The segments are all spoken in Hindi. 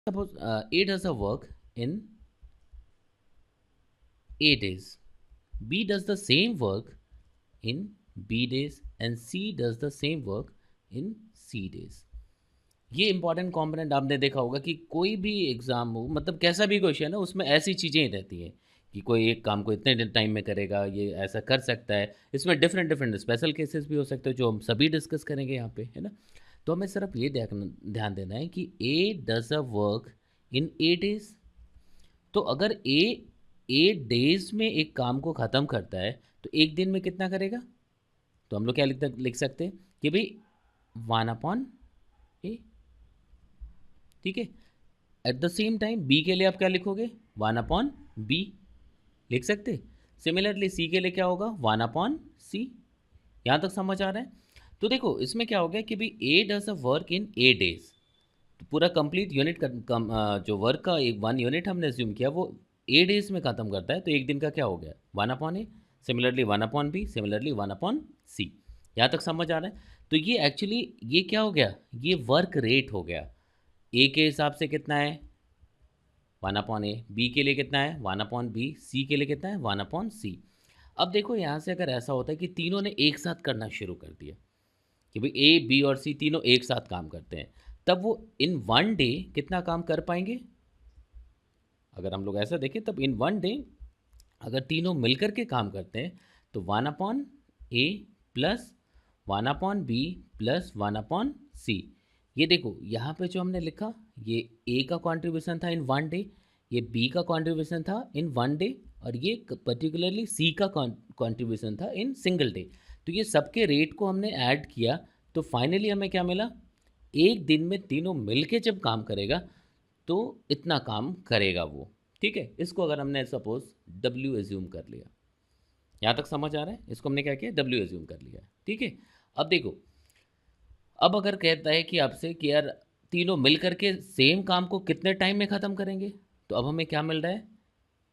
Suppose A does a work in A days, B does the same work in B days and C does the same work in C days. ये इंपॉर्टेंट कंपोनेंट आपने देखा होगा कि कोई भी एग्ज़ाम हो, मतलब कैसा भी क्वेश्चन है, उसमें ऐसी चीज़ें ही रहती हैं कि कोई एक काम को इतने टाइम में करेगा, ये ऐसा कर सकता है। इसमें डिफरेंट डिफरेंट स्पेशल केसेस भी हो सकते हैं जो हम सभी डिस्कस करेंगे यहाँ पे, है ना? तो हमें सिर्फ ये ध्यान देना है कि A does a work in 8 days. तो अगर ए 8 डेज में एक काम को ख़त्म करता है तो एक दिन में कितना करेगा? तो हम लोग क्या लिख सकते हैं कि भाई 1/A। ठीक है। At the same time b के लिए आप क्या लिखोगे? 1/B लिख सकते। सिमिलरली सी के लिए क्या होगा? 1/C। यहाँ तक समझ आ रहा है? तो देखो इसमें क्या हो गया कि भाई A does a work in 8 days. तो पूरा कंप्लीट यूनिट जो वर्क का एक 1 यूनिट हमने एज्यूम किया वो 8 डेज में ख़त्म करता है, तो एक दिन का क्या हो गया? 1/A। Similarly 1/B, similarly 1/C। यहाँ तक समझ आ रहा है? तो ये एक्चुअली ये क्या हो गया? ये वर्क रेट हो गया। ए के हिसाब से कितना है? 1/A। बी के लिए कितना है? 1/B। सी के लिए कितना है? 1/C। अब देखो यहाँ से अगर ऐसा होता है कि तीनों ने एक साथ करना शुरू कर दिया कि भाई ए बी और सी तीनों एक साथ काम करते हैं, तब वो इन 1 डे कितना काम कर पाएंगे? अगर हम लोग ऐसा देखें तब इन 1 डे अगर तीनों मिलकर के काम करते हैं तो 1/A plus 1/B plus 1/C। ये देखो यहाँ पे जो हमने लिखा, ये ए का कंट्रीब्यूशन था इन 1 डे, ये बी का कंट्रीब्यूशन था इन 1 डे, और ये पर्टिकुलरली सी का कंट्रीब्यूशन था इन सिंगल डे। तो ये सबके रेट को हमने ऐड किया तो फाइनली हमें क्या मिला? एक दिन में तीनों मिलके जब काम करेगा तो इतना काम करेगा वो। ठीक है, इसको अगर हमने सपोज डब्ल्यू एज्यूम कर लिया, यहाँ तक समझ आ रहा है? इसको हमने क्या किया? डब्ल्यू एज्यूम कर लिया। ठीक है। अब देखो, अब अगर कहता है कि आपसे कि यार तीनों मिल करके सेम काम को कितने टाइम में ख़त्म करेंगे, तो अब हमें क्या मिल रहा है?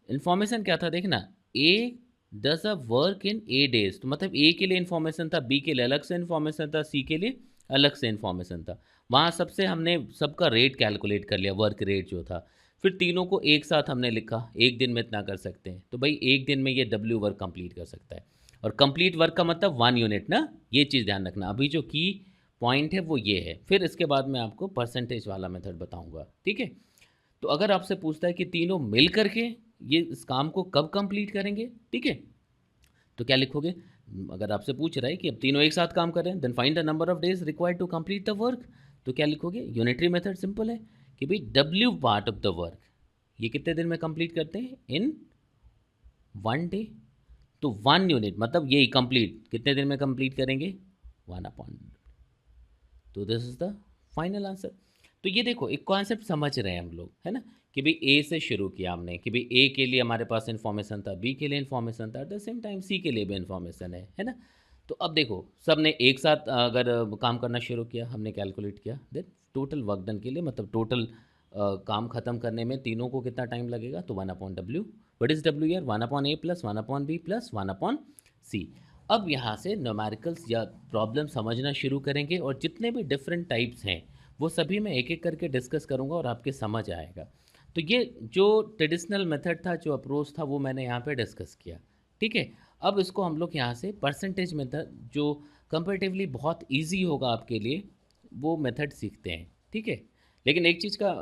इन्फॉर्मेशन क्या था देखना, A does a work in 8 days. तो मतलब ए के लिए इन्फॉर्मेशन था, बी के लिए अलग से इन्फॉर्मेशन था, सी के लिए अलग से इन्फॉर्मेशन था। वहाँ सबसे हमने सबका रेट कैलकुलेट कर लिया, वर्क रेट जो था। फिर तीनों को एक साथ हमने लिखा, एक दिन में इतना कर सकते हैं, तो भाई एक दिन में ये डब्ल्यू वर्क कंप्लीट कर सकता है। और कंप्लीट वर्क का मतलब 1 यूनिट ना, ये चीज़ ध्यान रखना। अभी जो की पॉइंट है वो ये है, फिर इसके बाद मैं आपको परसेंटेज वाला मेथड बताऊंगा। ठीक है। तो अगर आपसे पूछता है कि तीनों मिल करके ये इस काम को कब कंप्लीट करेंगे, ठीक है, तो क्या लिखोगे? अगर आपसे पूछ रहा है कि अब तीनों एक साथ काम कर रहे हैं, then find the number of days required to complete the work. तो क्या लिखोगे? यूनिटरी मेथड सिंपल है कि भाई W part of the work ये कितने दिन में कंप्लीट करते हैं? In 1 day. तो 1 यूनिट मतलब यही कंप्लीट कितने दिन में कंप्लीट करेंगे? 1/। तो this is the final answer. तो ये देखो एक कॉन्सेप्ट समझ रहे हैं हम लोग, है ना, कि भाई ए से शुरू किया हमने कि भाई ए के लिए हमारे पास इन्फॉर्मेशन था, बी के लिए इन्फॉर्मेशन था, एट द सेम टाइम सी के लिए भी इन्फॉर्मेशन है ना। तो अब देखो सब ने एक साथ अगर काम करना शुरू किया, हमने कैलकुलेट किया, देन टोटल वर्क डन के लिए मतलब टोटल काम ख़त्म करने में तीनों को कितना टाइम लगेगा? तो 1/W। What is W year? 1/A plus 1/B plus 1/C। अब यहाँ से न्यूमेरिकल्स या प्रॉब्लम समझना शुरू करेंगे और जितने भी डिफरेंट टाइप्स हैं वो सभी मैं एक एक करके डिस्कस करूँगा और आपके समझ आएगा। तो ये जो ट्रेडिशनल मेथड था, जो अप्रोच था, वो मैंने यहाँ पे डिस्कस किया। ठीक है। अब इसको हम लोग यहाँ से परसेंटेज मेथड जो कंपेरेटिवली बहुत इजी होगा आपके लिए, वो मेथड सीखते हैं। ठीक है। लेकिन एक चीज़ का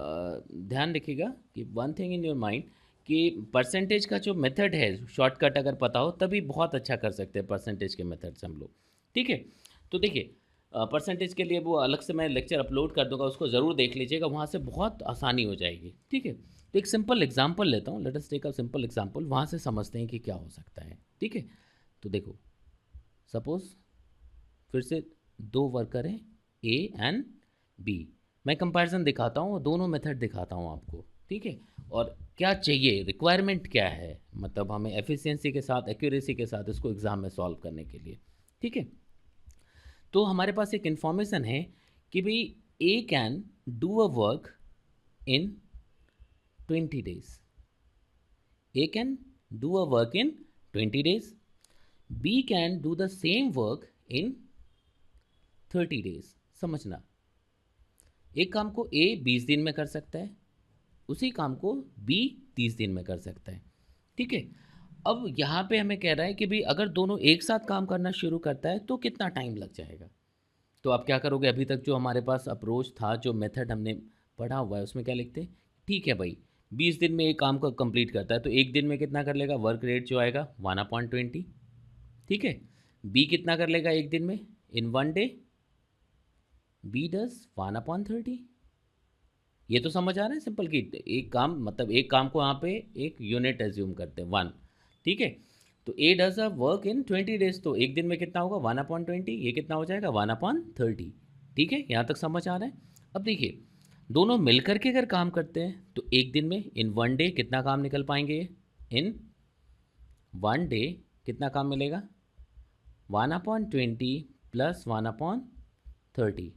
ध्यान रखिएगा कि one thing in your mind कि परसेंटेज का जो मेथड है शॉर्टकट अगर पता हो तभी बहुत अच्छा कर सकते हैं परसेंटेज के मेथड से हम लोग। ठीक है। तो देखिए परसेंटेज के लिए वो अलग से मैं लेक्चर अपलोड कर दूंगा, उसको ज़रूर देख लीजिएगा, वहाँ से बहुत आसानी हो जाएगी। ठीक है। तो एक सिंपल एग्जांपल लेता हूँ, let us take a simple example, वहाँ से समझते हैं कि क्या हो सकता है। ठीक है। तो देखो सपोज़ फिर से दो वर्कर हैं ए एंड बी। मैं कंपैरिजन दिखाता हूँ और दोनों मेथड दिखाता हूँ आपको। ठीक है। और क्या चाहिए, रिक्वायरमेंट क्या है, मतलब हमें एफिशिएंसी के साथ, एक्यूरेसी के साथ इसको एग्ज़ाम में सॉल्व करने के लिए। ठीक है। तो हमारे पास एक इन्फॉर्मेशन है कि भाई A can do a work in 20 days. A can do a work in 20 days. B can do the same work in 30 days. समझना, एक काम को ए 20 दिन में कर सकता है, उसी काम को बी 30 दिन में कर सकता है। ठीक है, अब यहाँ पे हमें कह रहा है कि भाई अगर दोनों एक साथ काम करना शुरू करता है तो कितना टाइम लग जाएगा। तो आप क्या करोगे, अभी तक जो हमारे पास अप्रोच था, जो मेथड हमने पढ़ा हुआ है, उसमें क्या लिखते हैं, ठीक है भाई 20 दिन में एक काम को कंप्लीट करता है तो एक दिन में कितना कर लेगा, वर्क रेट जो आएगा 1/20। ठीक है, बी कितना कर लेगा एक दिन में, इन 1 डे बी डज 1/30। ये तो समझ आ रहा है सिंपल कि एक काम, मतलब एक काम को यहाँ पे एक यूनिट एज्यूम करते हैं 1। ठीक है, तो A does a work in 20 days, तो एक दिन में कितना होगा 1/20, ये कितना हो जाएगा 1/30। ठीक है, यहाँ तक समझ आ रहा है। अब देखिए दोनों मिलकर के अगर काम करते हैं तो एक दिन में इन 1 डे कितना काम निकल पाएंगे, इन 1 डे कितना काम मिलेगा 1/20 प्लस 1/30।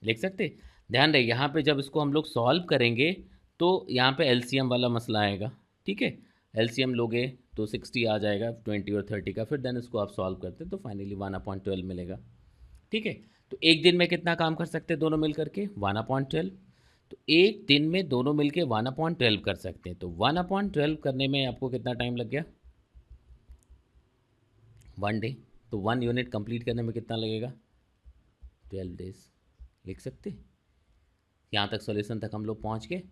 लिख सकते, ध्यान रहे यहाँ पे जब इसको हम लोग सॉल्व करेंगे तो यहाँ पे एलसीएम वाला मसला आएगा। ठीक है, एलसीएम लोगे तो 60 आ जाएगा 20 और 30 का, फिर देन इसको आप सॉल्व करते तो फाइनली 1/12 मिलेगा। ठीक है, तो एक दिन में कितना काम कर सकते हैं दोनों मिल करके 1/12। तो एक दिन में दोनों मिल के 1/12 कर सकते हैं, तो 1/12 करने में आपको कितना टाइम लग गया 1 डे। तो 1 यूनिट कंप्लीट करने में कितना लगेगा 12 डेज। लिख सकते, यहाँ तक सॉल्यूशन तक हम लोग पहुँच गए।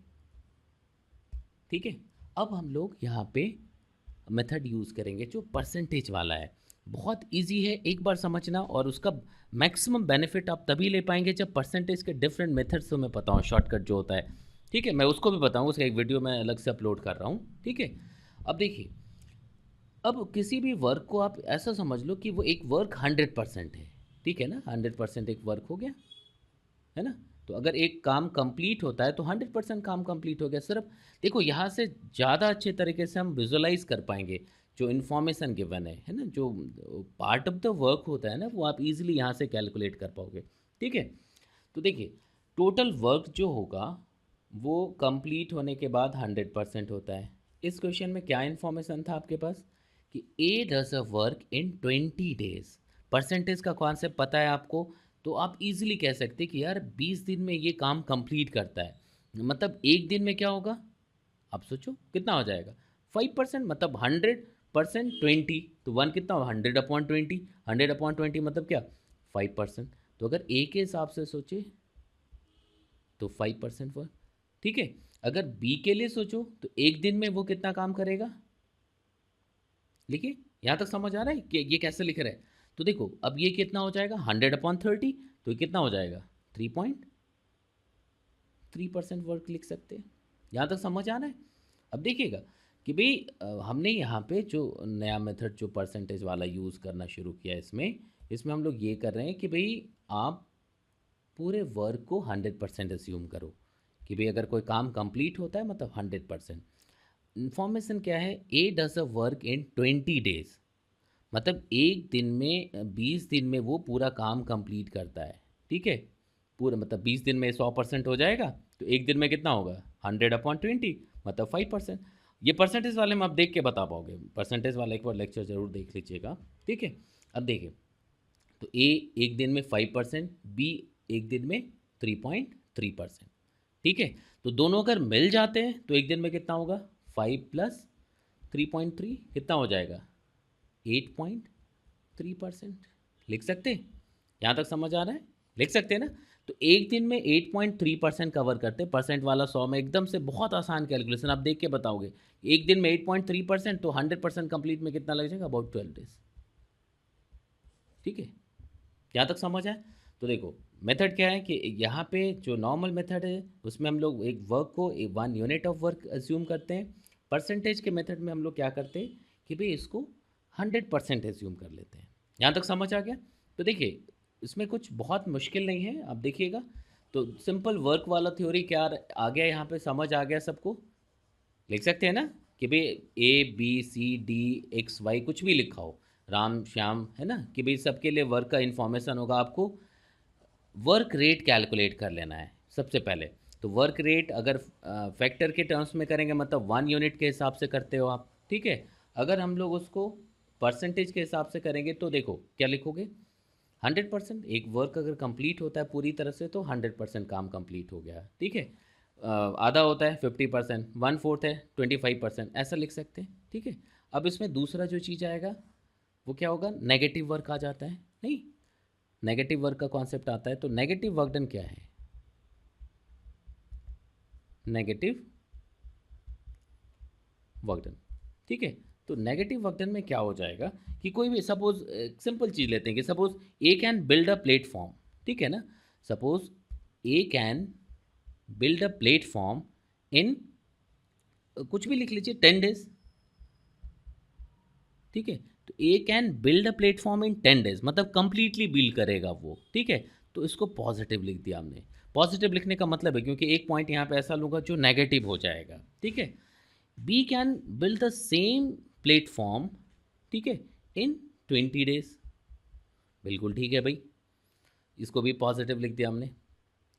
ठीक है, अब हम लोग यहाँ पे मेथड यूज़ करेंगे जो परसेंटेज वाला है। बहुत इजी है, एक बार समझना, और उसका मैक्सिमम बेनिफिट आप तभी ले पाएंगे जब परसेंटेज के डिफरेंट मेथड्स तुम्हें पता हो, शॉर्टकट जो होता है। ठीक है, मैं उसको भी बताऊँ, उसका एक वीडियो मैं अलग से अपलोड कर रहा हूँ। ठीक है, अब देखिए, अब किसी भी वर्क को आप ऐसा समझ लो कि वो एक वर्क 100% है। ठीक है ना, 100% एक वर्क हो गया है ना। तो अगर एक काम कंप्लीट होता है तो 100% काम कंप्लीट हो गया। सिर्फ देखो यहाँ से ज़्यादा अच्छे तरीके से हम विजुलाइज कर पाएंगे जो इन्फॉर्मेशन गिवन है ना, जो पार्ट ऑफ द वर्क होता है ना, वो आप इजीली यहाँ से कैलकुलेट कर पाओगे। ठीक है, तो देखिए टोटल वर्क जो होगा वो कंप्लीट होने के बाद 100% होता है। इस क्वेश्चन में क्या इन्फॉर्मेशन था आपके पास कि A does a work in 20 days. Percentage का कॉन्सेप्ट पता है आपको, तो आप इजीली कह सकते कि यार 20 दिन में ये काम कंप्लीट करता है। मतलब एक दिन में क्या होगा, आप सोचो कितना हो जाएगा 5%, मतलब 100% 20, तो 1 कितना हो 100/20, 100/20 मतलब क्या 5%। तो अगर ए के हिसाब से सोचे तो 5% वर्क। ठीक है, अगर बी के लिए सोचो तो एक दिन में वो कितना काम करेगा, लिखिए यहाँ तक समझ आ रहा है कि ये कैसे लिख रहे हैं। तो देखो अब ये कितना हो जाएगा 100/30, तो ये कितना हो जाएगा 3.3% वर्क लिख सकते हैं। यहाँ तक समझ आ रहा है। अब देखिएगा कि भाई हमने यहाँ पे जो नया मेथड जो परसेंटेज वाला यूज़ करना शुरू किया है, इसमें इसमें हम लोग ये कर रहे हैं कि भाई आप पूरे वर्क को 100% अस्यूम करो कि भाई अगर कोई काम कंप्लीट होता है मतलब 100%। इन्फॉर्मेशन क्या है, A does a work in 20 days, मतलब एक दिन में 20 दिन में वो पूरा काम कंप्लीट करता है। ठीक है, पूरा मतलब 20 दिन में 100% हो जाएगा, तो एक दिन में कितना होगा 100/20, मतलब 5%। ये परसेंटेज वाले में आप देख के बता पाओगे, परसेंटेज वाला एक बार लेक्चर ज़रूर देख लीजिएगा। ठीक है, अब देखिए तो ए एक दिन में 5%, बी एक दिन में 3.3%। ठीक है, तो दोनों अगर मिल जाते हैं तो एक दिन में कितना होगा 5 प्लस 3.3 कितना हो जाएगा 8.3%। लिख सकते हैं, यहाँ तक समझ आ रहा है, लिख सकते हैं ना। तो एक दिन में 8.3% कवर करते हैं, परसेंट वाला 100 में एकदम से बहुत आसान कैलकुलेशन आप देख के बताओगे। एक दिन में 8.3% तो 100% कंप्लीट में कितना लग जाएगा, अबाउट 12 डेज। ठीक है, यहाँ तक समझ आए। तो देखो मेथड क्या है कि यहाँ पे जो नॉर्मल मेथड है उसमें हम लोग एक वर्क को 1 यूनिट ऑफ वर्क एज्यूम करते हैं। परसेंटेज के मेथड में हम लोग क्या करते हैं कि भाई इसको 100% एज्यूम कर लेते हैं। यहाँ तक समझ आ गया। तो देखिए इसमें कुछ बहुत मुश्किल नहीं है, आप देखिएगा तो सिंपल वर्क वाला थ्योरी क्या आ गया यहाँ पे, समझ आ गया सबको। लिख सकते हैं ना कि भाई ABCD XY कुछ भी लिखा हो, राम श्याम है ना, कि भाई सबके लिए वर्क का इन्फॉर्मेशन होगा। आपको वर्क रेट कैलकुलेट कर लेना है सबसे पहले। तो वर्क रेट अगर फैक्टर के टर्म्स में करेंगे मतलब 1 यूनिट के हिसाब से करते हो आप। ठीक है, अगर हम लोग उसको परसेंटेज के हिसाब से करेंगे तो देखो क्या लिखोगे 100%। एक वर्क अगर कंप्लीट होता है पूरी तरह से तो 100% काम कंप्लीट हो गया। ठीक है, आधा होता है 50%, 1/4 है 25%, ऐसा लिख सकते हैं। ठीक है, अब इसमें दूसरा जो चीज़ आएगा वो क्या होगा, नेगेटिव वर्क आ जाता है। नहीं, नेगेटिव वर्क का कॉन्सेप्ट आता है, तो नेगेटिव वर्क डन क्या है, नेगेटिव वर्क डन। ठीक है, तो नेगेटिव वर्क डन में क्या हो जाएगा कि कोई भी सपोज सिंपल चीज़ लेते हैं कि suppose A can build a platform, ठीक है ना, suppose A can build a platform in, कुछ भी लिख लीजिए, 10 डेज। ठीक है, तो A can build a platform in 10 days, मतलब कंप्लीटली बिल्ड करेगा वो। ठीक है, तो इसको पॉजिटिव लिख दिया हमने। पॉजिटिव लिखने का मतलब है, क्योंकि एक पॉइंट यहाँ पे ऐसा लूँगा जो नेगेटिव हो जाएगा। ठीक है, b can build the same platform, ठीक है, इन 20 डेज। बिल्कुल ठीक है भाई, इसको भी पॉजिटिव लिख दिया हमने।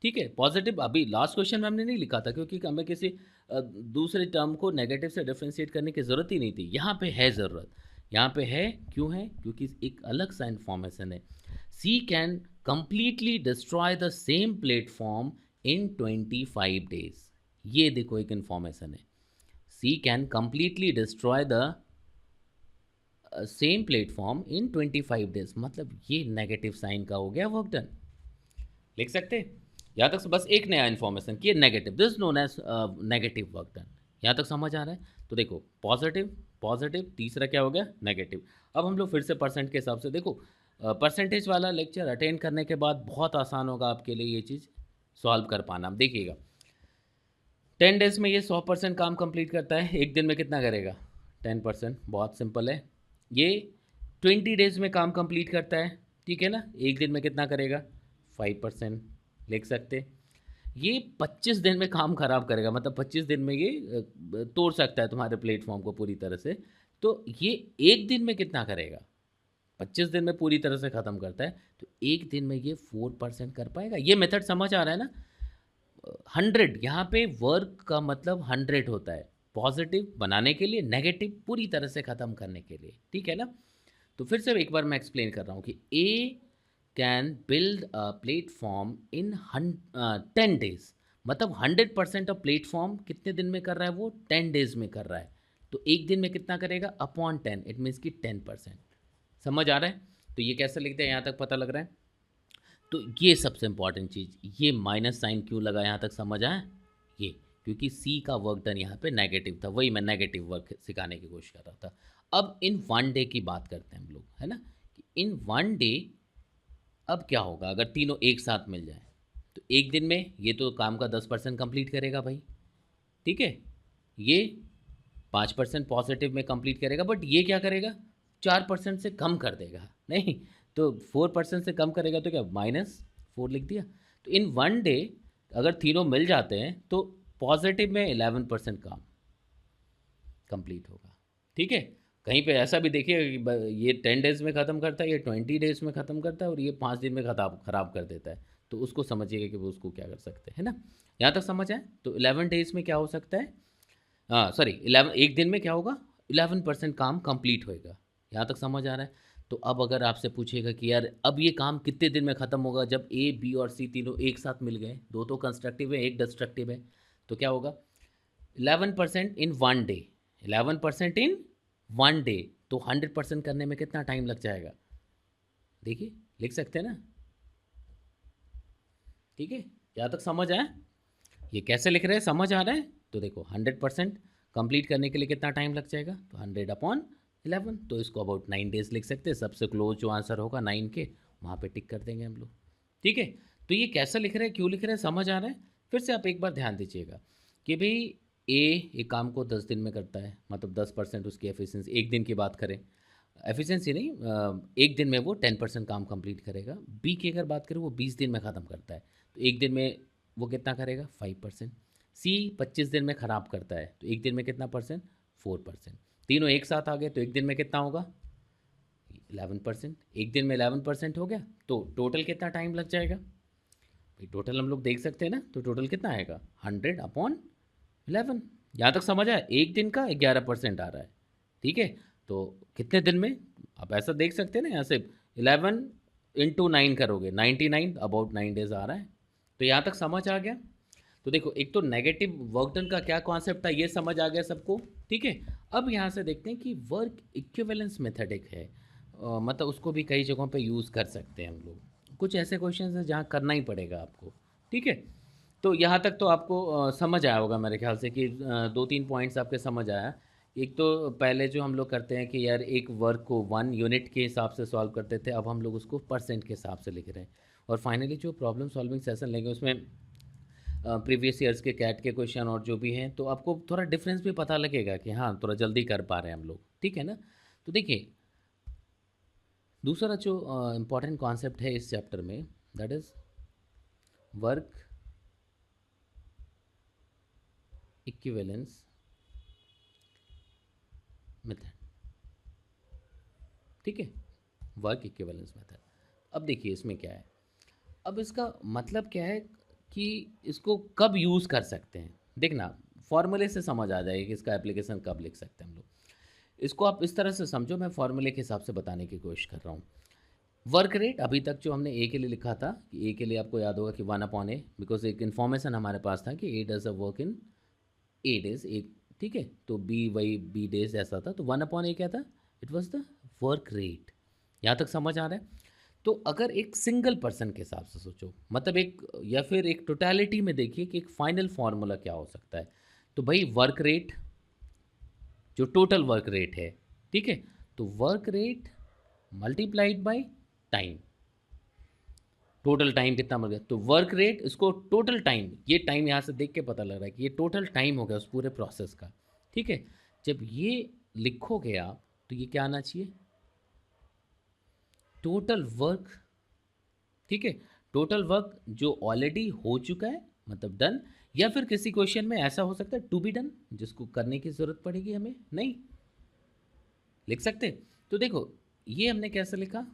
ठीक है, पॉजिटिव अभी लास्ट क्वेश्चन में हमने नहीं लिखा था, क्योंकि हमें किसी दूसरे टर्म को नेगेटिव से डिफ्रेंशिएट करने की ज़रूरत ही नहीं थी। यहाँ पे है ज़रूरत, यहाँ पे है, क्यों है, क्योंकि एक अलग सा इन्फॉर्मेशन है। C can completely destroy the same platform in 25 days. ये देखो एक इन्फॉर्मेशन है, C can completely destroy the same platform in 25 days, मतलब ये नेगेटिव साइन का हो गया वर्क डन। लिख सकते हैं यहाँ तक, बस एक नया इन्फॉर्मेशन कि negative, this known as negative work done. यहाँ तक समझ आ रहा है, तो देखो पॉजिटिव पॉजिटिव, तीसरा क्या हो गया, नेगेटिव। अब हम लोग फिर से परसेंट के हिसाब से देखो, परसेंटेज वाला लेक्चर अटेंड करने के बाद बहुत आसान होगा आपके लिए ये चीज़ सॉल्व कर पाना। अब देखिएगा 10 डेज में ये 100% काम कंप्लीट करता है, एक दिन में कितना करेगा, 10%, बहुत सिंपल है। ये 20 डेज में काम कंप्लीट करता है, ठीक है ना, एक दिन में कितना करेगा, 5%, लिख सकते। ये 25 दिन में काम खराब करेगा, मतलब 25 दिन में ये तोड़ सकता है तुम्हारे प्लेटफॉर्म को पूरी तरह से। तो ये एक दिन में कितना करेगा, 25 दिन में पूरी तरह से ख़त्म करता है, तो एक दिन में ये 4% कर पाएगा। ये मेथड समझ आ रहा है ना। 100, यहाँ पे वर्क का मतलब 100 होता है, पॉजिटिव बनाने के लिए, नेगेटिव पूरी तरह से ख़त्म करने के लिए। ठीक है ना, तो फिर से एक बार मैं एक्सप्लेन कर रहा हूँ कि A can build a platform in 10 days, मतलब 100% ऑफ प्लेटफॉर्म कितने दिन में कर रहा है वो, 10 डेज में कर रहा है। तो एक दिन में कितना करेगा, अपॉन 10, इट मीन्स कि 10%। समझ आ रहा है, तो ये कैसे लिखते हैं, यहाँ तक पता लग रहा है। तो ये सबसे इंपॉर्टेंट चीज़, ये माइनस साइन क्यों लगा, यहाँ तक समझ आया ये, क्योंकि सी का वर्क डन यहाँ पे नेगेटिव था, वही मैं नेगेटिव वर्क सिखाने की कोशिश कर रहा था। अब इन 1 डे की बात करते हैं हम लोग, है ना, कि इन 1 डे अब क्या होगा अगर तीनों एक साथ मिल जाए। तो एक दिन में ये तो काम का 10% कंप्लीट करेगा भाई, ठीक है, ये 5% पॉजिटिव में कंप्लीट करेगा, बट ये क्या करेगा, 4% से कम कर देगा, नहीं तो 4% से कम करेगा, तो क्या -4 लिख दिया। तो इन 1 डे अगर तीनों मिल जाते हैं तो पॉजिटिव में 11% काम कंप्लीट होगा। ठीक है, कहीं पे ऐसा भी देखिए कि ये 10 डेज में ख़त्म करता है, ये 20 डेज में ख़त्म करता है, और ये 5 दिन में ख़राब कर देता है, तो उसको समझिएगा कि वो उसको क्या कर सकते हैं, है ना। यहाँ तक समझ आए, तो 11 डेज में क्या हो सकता है, हाँ सॉरी 11, एक दिन में क्या होगा, 11% काम कंप्लीट होएगा। यहाँ तक समझ आ रहा है। तो अब अगर आपसे पूछेगा कि यार अब ये काम कितने दिन में ख़त्म होगा, जब ए बी और सी तीनों एक साथ मिल गए, दो तो कंस्ट्रक्टिव है एक डिस्ट्रक्टिव है, तो क्या होगा, 11% इन 1 डे, 11% इन 1 डे, तो 100% करने में कितना टाइम लग जाएगा, देखिए लिख सकते हैं ना। ठीक है, यहाँ तक समझ आया, ये कैसे लिख रहे हैं, समझ आ रहा है। तो देखो 100% कंप्लीट करने के लिए कितना टाइम लग जाएगा, तो 100/11, तो इसको अबाउट 9 डेज लिख सकते हैं। सबसे क्लोज जो आंसर होगा 9 के, वहाँ पे टिक कर देंगे हम लोग। ठीक है, तो ये कैसे लिख रहे हैं, क्यों लिख रहे हैं, समझ आ रहा है। फिर से आप एक बार ध्यान दीजिएगा कि भाई ए एक काम को 10 दिन में करता है, मतलब 10% उसकी एफिशिएंसी, एक दिन की बात करें, एफिशिएंसी नहीं, एक दिन में वो 10% काम कंप्लीट करेगा। बी की अगर बात करें वो 20 दिन में ख़त्म करता है, तो एक दिन में वो कितना करेगा, 5%। सी 25 दिन में ख़राब करता है, तो एक दिन में कितना परसेंट, 4%। तीनों एक साथ आ गए, तो एक दिन में कितना होगा, 11%। एक दिन में 11% हो गया, तो टोटल कितना टाइम लग जाएगा भाई, टोटल हम लोग देख सकते हैं ना, तो टोटल कितना आएगा, 100/11। यहाँ तक समझ आया, एक दिन का 11% आ रहा है। ठीक है, तो कितने दिन में, आप ऐसा देख सकते हैं ना, यहाँ से 11 × 9 करोगे 99, अबाउट 9 डेज आ रहा है। तो यहाँ तक समझ आ गया। तो देखो एक तो नेगेटिव वर्क डन का क्या कॉन्सेप्ट था ये समझ आ गया सबको, ठीक है। अब यहाँ से देखते हैं कि वर्क इक्विवेलेंस मेथड एक है, मतलब उसको भी कई जगहों पे यूज़ कर सकते हैं हम लोग। कुछ ऐसे क्वेश्चन हैं जहाँ करना ही पड़ेगा आपको, ठीक है। तो यहाँ तक तो आपको समझ आया होगा मेरे ख्याल से कि 2-3 पॉइंट्स आपके समझ आया। एक तो पहले जो हम लोग करते हैं कि यार एक वर्क को 1 यूनिट के हिसाब से सॉल्व करते थे, अब हम लोग उसको परसेंट के हिसाब से लिख रहे हैं। और फाइनली जो प्रॉब्लम सॉल्विंग सेशन लेंगे उसमें प्रीवियस ईयर्स के कैट के क्वेश्चन और जो भी हैं, तो आपको थोड़ा डिफरेंस भी पता लगेगा कि हाँ थोड़ा जल्दी कर पा रहे हैं हम लोग, ठीक है ना। तो देखिए दूसरा जो इम्पॉर्टेंट कॉन्सेप्ट है इस चैप्टर में, that is work equivalence method, ठीक है। Work equivalence method. अब देखिए इसमें क्या है, अब इसका मतलब क्या है कि इसको कब यूज़ कर सकते हैं। देखना फॉर्मूले से समझ आ जाएगा कि इसका एप्लीकेशन कब लिख सकते हैं हम लोग। इसको आप इस तरह से समझो, मैं फॉर्मूले के हिसाब से बताने की कोशिश कर रहा हूँ। वर्क रेट अभी तक जो हमने ए के लिए लिखा था कि ए के लिए आपको याद होगा कि 1/a, बिकॉज एक इन्फॉर्मेशन हमारे पास था कि A does a work in 8 days एक, ठीक है। तो बी वही बी डेज ऐसा था, तो 1/a क्या था, it was the work rate. यहाँ तक समझ आ रहा है। तो अगर एक सिंगल पर्सन के हिसाब से सोचो, मतलब एक या फिर एक टोटलिटी में देखिए कि एक फाइनल फार्मूला क्या हो सकता है। तो भाई वर्क रेट जो टोटल वर्क रेट है, ठीक है, तो work rate multiplied by time, total time कितना मिल गया, तो वर्क रेट इसको टोटल टाइम, ये टाइम यहाँ से देख के पता लग रहा है कि ये टोटल टाइम हो गया उस पूरे प्रोसेस का, ठीक है। जब ये लिखोगे आप तो ये क्या आना चाहिए, टोटल वर्क, ठीक है। टोटल वर्क जो ऑलरेडी हो चुका है मतलब डन, या फिर किसी क्वेश्चन में ऐसा हो सकता है टू बी डन जिसको करने की ज़रूरत पड़ेगी हमें, नहीं लिख सकते। तो देखो ये हमने कैसे लिखा,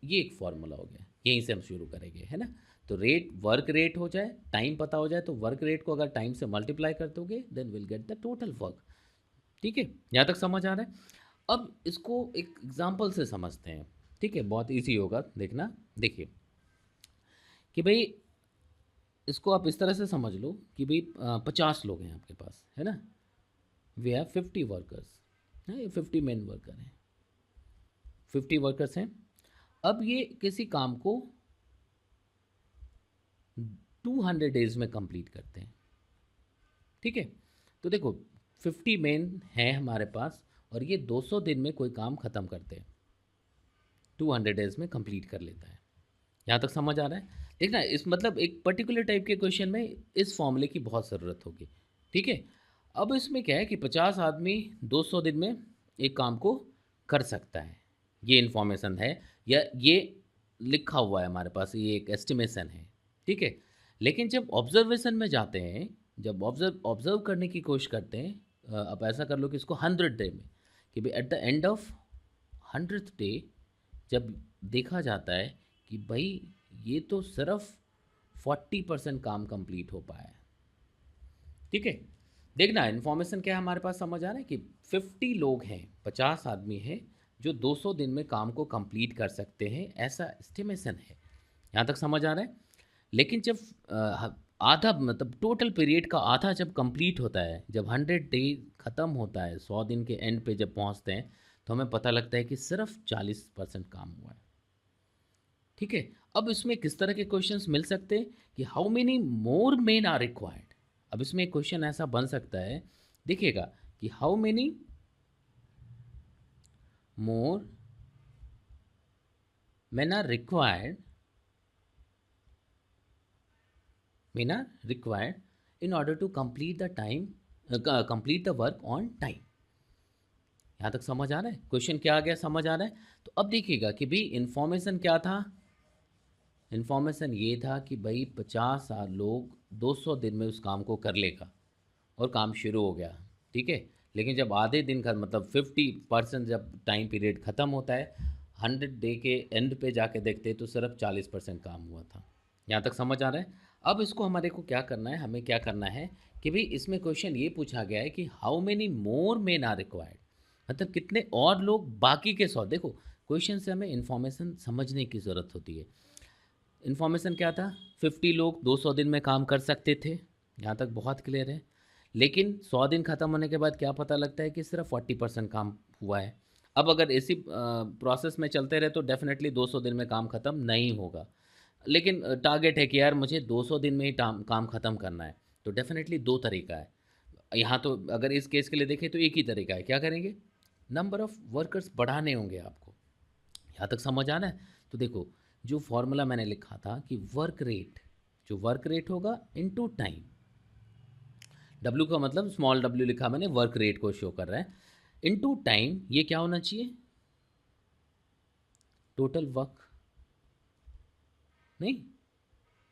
ये एक फॉर्मूला हो गया, यहीं से हम शुरू करेंगे, है ना। तो रेट वर्क रेट हो जाए, टाइम पता हो जाए, तो वर्क रेट को अगर टाइम से मल्टीप्लाई कर दोगे then will get the total work, ठीक है। यहाँ तक समझ आ रहा है। अब इसको एक एग्जांपल से समझते हैं, ठीक है, बहुत इजी होगा देखना। देखिए कि भाई इसको आप इस तरह से समझ लो कि भाई 50 लोग हैं आपके पास, है ना। वी हैव 50 वर्कर्स, है, ये 50 मेन वर्कर हैं, 50 वर्कर्स हैं। अब ये किसी काम को 200 डेज में कंप्लीट करते हैं, ठीक है। तो देखो 50 मेन है हमारे पास और ये 200 दिन में कोई काम ख़त्म करते हैं, 200 डेज में कंप्लीट कर लेता है। यहाँ तक समझ आ रहा है। देखना इस मतलब एक पर्टिकुलर टाइप के क्वेश्चन में इस फॉर्मूले की बहुत ज़रूरत होगी, ठीक है। अब इसमें क्या है कि 50 आदमी 200 दिन में एक काम को कर सकता है, ये इन्फॉर्मेशन है या ये लिखा हुआ है हमारे पास, ये एक एस्टिमेशन है, ठीक है। लेकिन जब ऑब्जर्वेशन में जाते हैं, जब ऑब्जर्व करने की कोशिश करते हैं, आप ऐसा कर लो कि इसको 100 डे में, कि भाई at the end of 100th day जब देखा जाता है कि भाई ये तो सिर्फ 40% काम कंप्लीट हो पाया है, ठीक है। देखना इन्फॉर्मेशन क्या है हमारे पास, समझ आ रहा है कि 50 लोग हैं, 50 आदमी हैं जो 200 दिन में काम को कंप्लीट कर सकते हैं, ऐसा एस्टिमेशन है। यहाँ तक समझ आ रहा है। लेकिन जब आधा मतलब टोटल पीरियड का आधा जब कंप्लीट होता है, जब 100 डे ख़त्म होता है, 100 दिन के एंड पे जब पहुँचते हैं, तो हमें पता लगता है कि सिर्फ 40% काम हुआ है, ठीक है। अब इसमें किस तरह के क्वेश्चंस मिल सकते हैं कि how many more men are required. अब इसमें एक क्वेश्चन ऐसा बन सकता है, देखिएगा कि how many more men are required, men are required in order to complete the time, complete the work on time. यहाँ तक समझ आ रहा है, क्वेश्चन क्या आ गया, समझ आ रहा है। तो अब देखिएगा कि भाई इन्फॉर्मेशन क्या था, इन्फॉर्मेशन ये था कि भाई 50 लोग 200 दिन में उस काम को कर लेगा और काम शुरू हो गया, ठीक है। लेकिन जब आधे दिन का मतलब 50% जब टाइम पीरियड ख़त्म होता है, 100 डे के एंड पे जाके देखते तो सिर्फ 40% काम हुआ था। यहाँ तक समझ आ रहा है। अब इसको हमारे को क्या करना है, हमें क्या करना है कि भाई इसमें क्वेश्चन ये पूछा गया है कि how many more men are required, मतलब कितने और लोग बाकी के 100, देखो क्वेश्चन से हमें इन्फॉर्मेशन समझने की ज़रूरत होती है। इन्फॉर्मेशन क्या था, 50 लोग 200 दिन में काम कर सकते थे, यहाँ तक बहुत क्लियर है। लेकिन 100 दिन ख़त्म होने के बाद क्या पता लगता है कि सिर्फ 40% काम हुआ है। अब अगर इसी प्रोसेस में चलते रहे तो डेफिनेटली 200 दिन में काम ख़त्म नहीं होगा। लेकिन टारगेट है कि यार मुझे 200 दिन में ही काम ख़त्म करना है, तो डेफिनेटली दो तरीका है। यहाँ तो अगर इस केस के लिए देखें तो एक ही तरीका है, क्या करेंगे, नंबर ऑफ़ वर्कर्स बढ़ाने होंगे आपको। यहाँ तक समझ आ रहा है? तो देखो, जो फॉर्मूला मैंने लिखा था कि वर्क रेट होगा इनटू टाइम, डब्ल्यू का मतलब स्मॉल डब्ल्यू लिखा मैंने, वर्क रेट को शो कर रहा है, इनटू टाइम, ये क्या होना चाहिए, टोटल वर्क, नहीं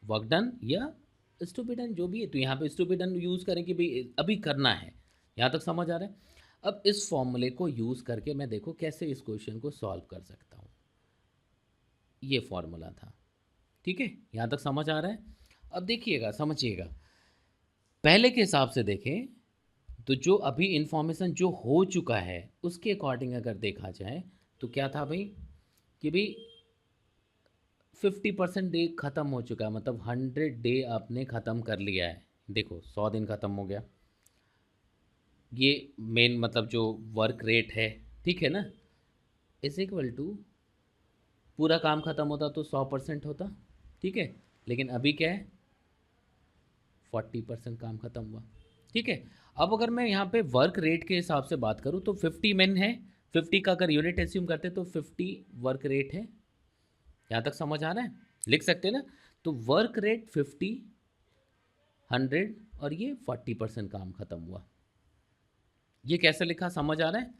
वर्क डन या इज टू बी डन, जो भी है। तो यहाँ पे is to be done use करें कि भाई अभी करना है। यहाँ तक समझ आ रहा है? अब इस फॉर्मूले को यूज़ करके मैं देखो कैसे इस क्वेश्चन को सॉल्व कर सकता हूँ। ये फॉर्मूला था, ठीक है, यहाँ तक समझ आ रहा है? अब देखिएगा, समझिएगा, पहले के हिसाब से देखें तो जो अभी इन्फॉर्मेशन जो हो चुका है उसके अकॉर्डिंग अगर देखा जाए तो क्या था भाई, कि भाई 50% डे ख़त्म हो चुका है, मतलब 100 डे आपने ख़त्म कर लिया है। देखो 100 दिन ख़त्म हो गया, ये मेन मतलब जो वर्क रेट है, ठीक है ना, इज इक्वल टू पूरा काम ख़त्म होता तो 100% होता, ठीक है, लेकिन अभी क्या है, 40% काम ख़त्म हुआ, ठीक है। अब अगर मैं यहाँ पे वर्क रेट के हिसाब से बात करूँ तो 50 मेन है, 50 का अगर यूनिट एज्यूम करते तो 50 वर्क रेट है। यहाँ तक समझ आ रहा है? लिख सकते हैं ना? तो वर्क रेट 50, 100 और ये 40% काम ख़त्म हुआ। ये कैसे लिखा, समझ आ रहा है?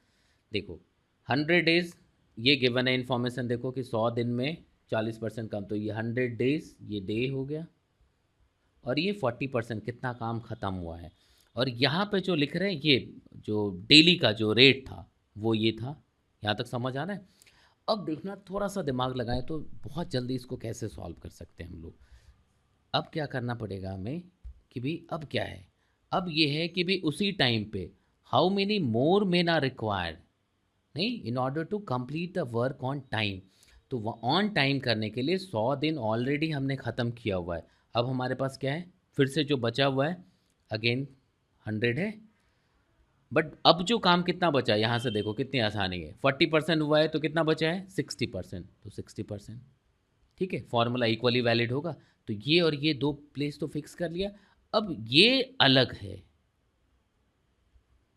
देखो 100 डेज़ ये गिवन है इन्फॉर्मेशन, देखो कि 100 दिन में 40% काम, तो ये 100 डेज़ ये डे हो गया, और ये 40% कितना काम ख़त्म हुआ है। और यहाँ पे जो लिख रहे हैं ये जो डेली का जो रेट था वो ये था। यहाँ तक समझ आ रहा है? अब देखना, थोड़ा सा दिमाग लगाएं तो बहुत जल्दी इसको कैसे सॉल्व कर सकते हैं हम लोग। अब क्या करना पड़ेगा हमें कि भाई अब क्या है, अब ये है कि भाई उसी टाइम पे how many more men are required, नहीं, in order to complete the work on time. तो ऑन टाइम करने के लिए 100 दिन ऑलरेडी हमने ख़त्म किया हुआ है। अब हमारे पास क्या है, फिर से जो बचा हुआ है अगेन 100 है, बट अब जो काम कितना बचा है, यहाँ से देखो कितनी आसानी है, 40% हुआ है तो कितना बचा है 60%, तो 60%, ठीक है, फॉर्मूला इक्वली वैलिड होगा। तो ये और ये दो प्लेस तो फिक्स कर लिया। अब ये अलग है,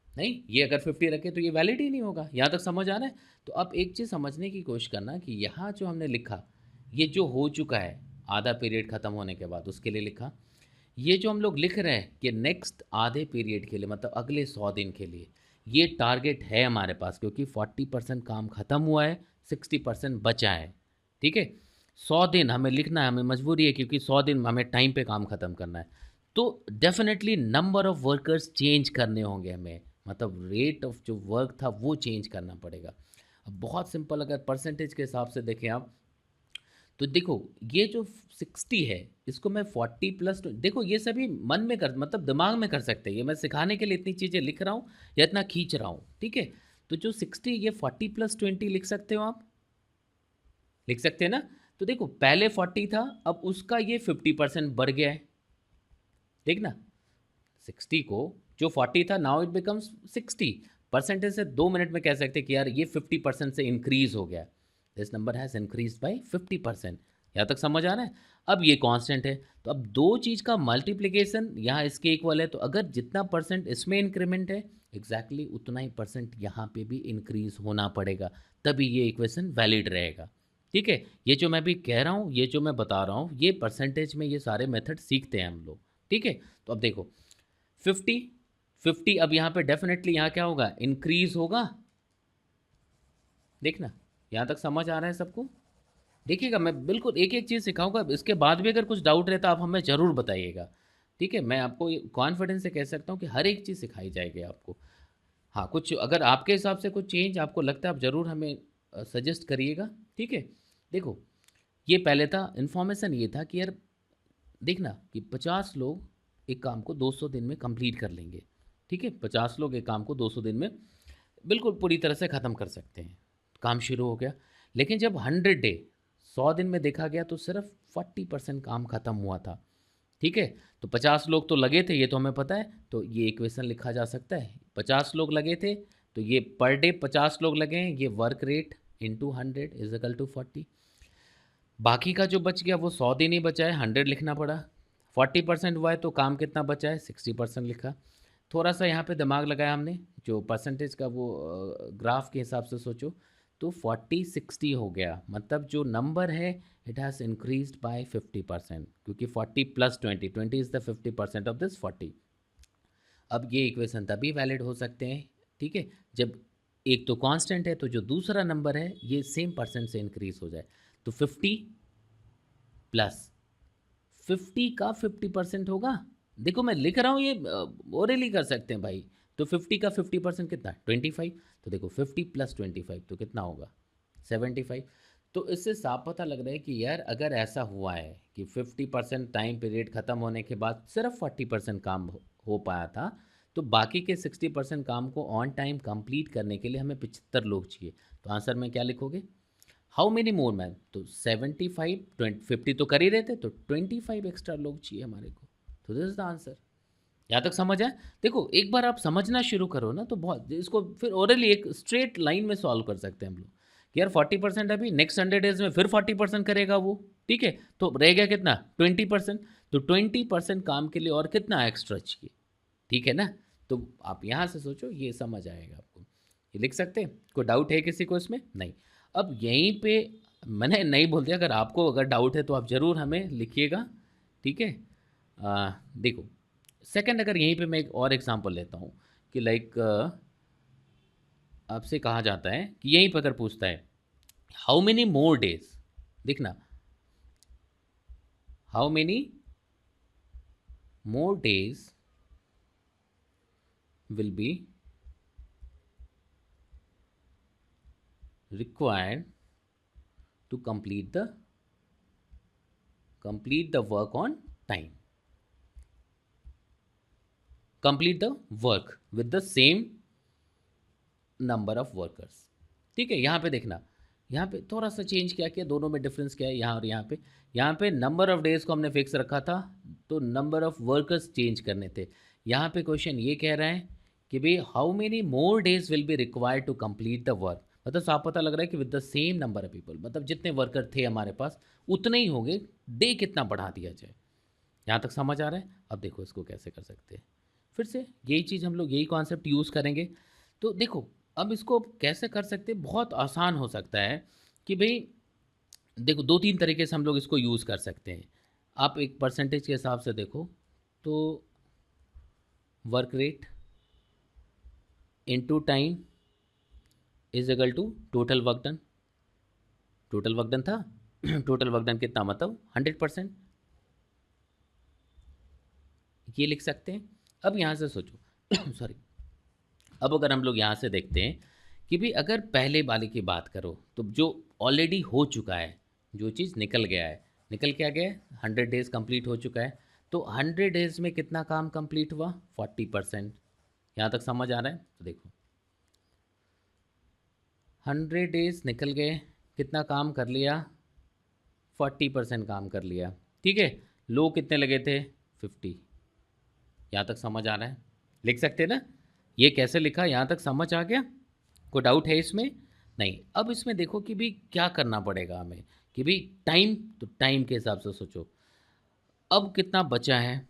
नहीं, ये अगर 50 रखे तो ये वैलिड ही नहीं होगा। यहाँ तक समझ आ रहा है? तो अब एक चीज़ समझने की कोशिश करना कि यहाँ जो हमने लिखा, ये जो हो चुका है आधा पीरियड ख़त्म होने के बाद उसके लिए लिखा, ये जो हम लोग लिख रहे हैं कि नेक्स्ट आधे पीरियड के लिए, मतलब अगले 100 दिन के लिए, ये टारगेट है हमारे पास, क्योंकि 40% काम ख़त्म हुआ है, 60% बचा है, ठीक है। 100 दिन हमें लिखना है, हमें मजबूरी है, क्योंकि 100 दिन हमें टाइम पे काम ख़त्म करना है। तो definitely number of workers change करने होंगे हमें, मतलब रेट ऑफ जो वर्क था वो चेंज करना पड़ेगा। अब बहुत सिंपल, अगर परसेंटेज के हिसाब से देखें आप, तो देखो ये जो 60 है इसको मैं 40 प्लस, देखो ये सभी मन में कर, मतलब दिमाग में कर सकते हैं, ये मैं सिखाने के लिए इतनी चीज़ें लिख रहा हूँ या इतना खींच रहा हूँ, ठीक है। तो जो 60, ये 40 प्लस 20 लिख सकते हो आप, लिख सकते हैं ना। तो देखो पहले 40 था, अब उसका ये 50% बढ़ गया है, देखना 60 को, जो 40 था नाउ इट बिकम्स 60। परसेंटेज से 2 मिनट में कह सकते हैं कि यार ये 50% से इंक्रीज हो गया, this number has increase by 50%। यहाँ तक समझ आ रहा है? अब ये कांस्टेंट है, तो अब दो चीज़ का मल्टीप्लिकेशन यहाँ इसके इक्वल है, तो अगर जितना परसेंट इसमें इंक्रीमेंट है एग्जैक्टली उतना ही परसेंट यहाँ पे भी इंक्रीज होना पड़ेगा, तभी ये इक्वेशन वैलिड रहेगा, ठीक है। ये जो मैं भी कह रहा हूँ, ये जो मैं बता रहा हूँ, ये परसेंटेज में ये सारे मेथड सीखते हैं हम लोग, ठीक है। तो अब देखो 50, 50 अब यहाँ पे डेफिनेटली यहाँ क्या होगा, इंक्रीज होगा, देखना यहाँ तक समझ आ रहा है सबको। देखिएगा मैं बिल्कुल एक एक चीज़ सिखाऊंगा, इसके बाद भी अगर कुछ डाउट रहता आप हमें ज़रूर बताइएगा, ठीक है। मैं आपको कॉन्फिडेंस से कह सकता हूँ कि हर एक चीज़ सिखाई जाएगी आपको। हाँ, कुछ अगर आपके हिसाब से कुछ चेंज आपको लगता है आप ज़रूर हमें सजेस्ट करिएगा, ठीक है। देखो ये पहले था, इन्फॉर्मेशन ये था कि यार देखना कि 50 लोग एक काम को 200 दिन में कंप्लीट कर लेंगे, ठीक है। 50 लोग एक काम को 200 दिन में बिल्कुल पूरी तरह से ख़त्म कर सकते हैं, काम शुरू हो गया। लेकिन जब 100 डे 100 दिन में देखा गया तो सिर्फ 40% काम खत्म हुआ था, ठीक है। तो 50 लोग तो लगे थे, ये तो हमें पता है, तो ये इक्वेशन लिखा जा सकता है। 50 लोग लगे थे तो ये पर डे 50 लोग लगे हैं, ये work rate into 100 is equal to 40। बाकी का जो बच गया वो 100 दिन ही बचा है, 100 लिखना पड़ा। 40% हुआ है तो काम कितना बचा है, 60% लिखा। थोड़ा सा यहाँ पे दिमाग लगाया हमने, जो परसेंटेज का वो ग्राफ के हिसाब से सोचो, तो 40-60 हो गया, मतलब जो नंबर है इट हैज़ इंक्रीज्ड बाय 50%, क्योंकि 40 plus 20 is the 50% of this 40। अब ये इक्वेशन तभी वैलिड हो सकते हैं, ठीक है, जब एक तो कांस्टेंट है तो जो दूसरा नंबर है ये सेम परसेंट से इंक्रीज हो जाए। तो 50 प्लस 50 का 50% होगा। देखो मैं लिख रहा हूँ, ये ओरली कर सकते हैं भाई। तो 50 का 50% कितना, 25। तो देखो 50 प्लस 25 तो कितना होगा, 75। तो इससे साफ पता लग रहा है कि यार अगर ऐसा हुआ है कि 50% टाइम पीरियड ख़त्म होने के बाद सिर्फ 40% काम हो पाया था, तो बाकी के 60% काम को ऑन टाइम कंप्लीट करने के लिए हमें 75 लोग चाहिए। तो आंसर में क्या लिखोगे, हाउ मेनी मोर मैन, तो 75, 50 तो कर ही रहे थे, तो 25 एक्स्ट्रा लोग चाहिए हमारे को। तो दिस इज द आंसर। यहाँ तक समझ आए। देखो एक बार आप समझना शुरू करो ना तो बहुत, इसको फिर ओरली एक स्ट्रेट लाइन में सॉल्व कर सकते हैं हम लोग कि यार 40% अभी नेक्स्ट 100 डेज में फिर 40% करेगा वो, ठीक है, तो रह गया कितना, 20%। तो 20% काम के लिए और कितना एक्स्ट्रा चाहिए, ठीक है ना। तो आप यहाँ से सोचो, ये समझ आएगा आपको, ये लिख सकते हैं। कोई डाउट है किसी को इसमें, नहीं। अब यहीं पे मैंने नहीं बोल दिया, अगर आपको अगर डाउट है तो आप ज़रूर हमें लिखिएगा, ठीक है। देखो सेकंड, अगर यहीं पे मैं एक और एग्जांपल लेता हूँ कि लाइक आपसे कहा जाता है कि यहीं पर अगर पूछता है हाउ मेनी मोर डेज, देखना how many more days will B required to complete the work on time, complete the work with the same number of workers, ठीक है। यहाँ पे देखना, यहाँ पे थोड़ा सा चेंज क्या किया, दोनों में डिफरेंस क्या है, यहाँ और यहाँ पे नंबर ऑफ डेज को हमने फिक्स रखा था, तो नंबर ऑफ वर्कर्स चेंज करने थे। यहाँ पे क्वेश्चन ये कह रहा है कि भाई how many more days will be required to complete the work, मतलब साफ पता लग रहा है कि with the same number of people, मतलब जितने वर्कर थे हमारे पास उतने ही होंगे, डे कितना बढ़ा दिया जाए। यहाँ तक समझ आ रहा है। अब देखो इसको कैसे कर सकते हैं, फिर से यही चीज़ हम लोग यही कॉन्सेप्ट यूज़ करेंगे। तो देखो अब इसको कैसे कर सकते हैं, बहुत आसान हो सकता है कि भाई देखो 2-3 तरीके से हम लोग इसको यूज़ कर सकते हैं। आप एक परसेंटेज के हिसाब से देखो, तो work rate into time is equal to total work done. Total work done था टोटल वर्क डन कितना, मतलब 100%, ये लिख सकते हैं। अब यहाँ से सोचो सॉरी, अब अगर हम लोग यहाँ से देखते हैं कि भाई अगर पहले वाले की बात करो तो जो ऑलरेडी हो चुका है, जो चीज़ निकल गया है, निकल क्या गया है, 100 डेज़ कंप्लीट हो चुका है। तो 100 डेज़ में कितना काम कंप्लीट हुआ, 40%। यहाँ तक समझ आ रहा है। तो देखो 100 डेज़ निकल गए, कितना काम कर लिया, 40% काम कर लिया, ठीक है। लोग कितने लगे थे, 50। यहाँ तक समझ आ रहा है, लिख सकते हैं ना। ये कैसे लिखा, यहाँ तक समझ आ गया, कोई डाउट है इसमें, नहीं। अब इसमें देखो कि भाई क्या करना पड़ेगा हमें कि भाई टाइम, तो टाइम के हिसाब से सोचो अब कितना बचा है,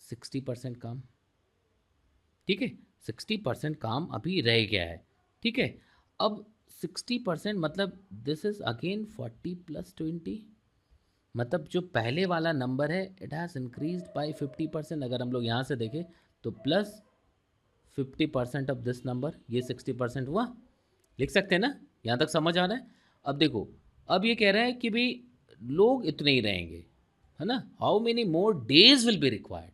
60% काम, ठीक है। 60% काम अभी रह गया है, ठीक है। अब 60% मतलब दिस इज अगेन 40 प्लस 20, मतलब जो पहले वाला नंबर है इट हैज़ इंक्रीज्ड बाय 50%। अगर हम लोग यहाँ से देखें तो प्लस 50% ऑफ दिस नंबर, ये 60% हुआ, लिख सकते हैं ना। यहाँ तक समझ आ रहा है। अब देखो अब ये कह रहा है कि भाई लोग इतने ही रहेंगे, है ना। How many more days will be required,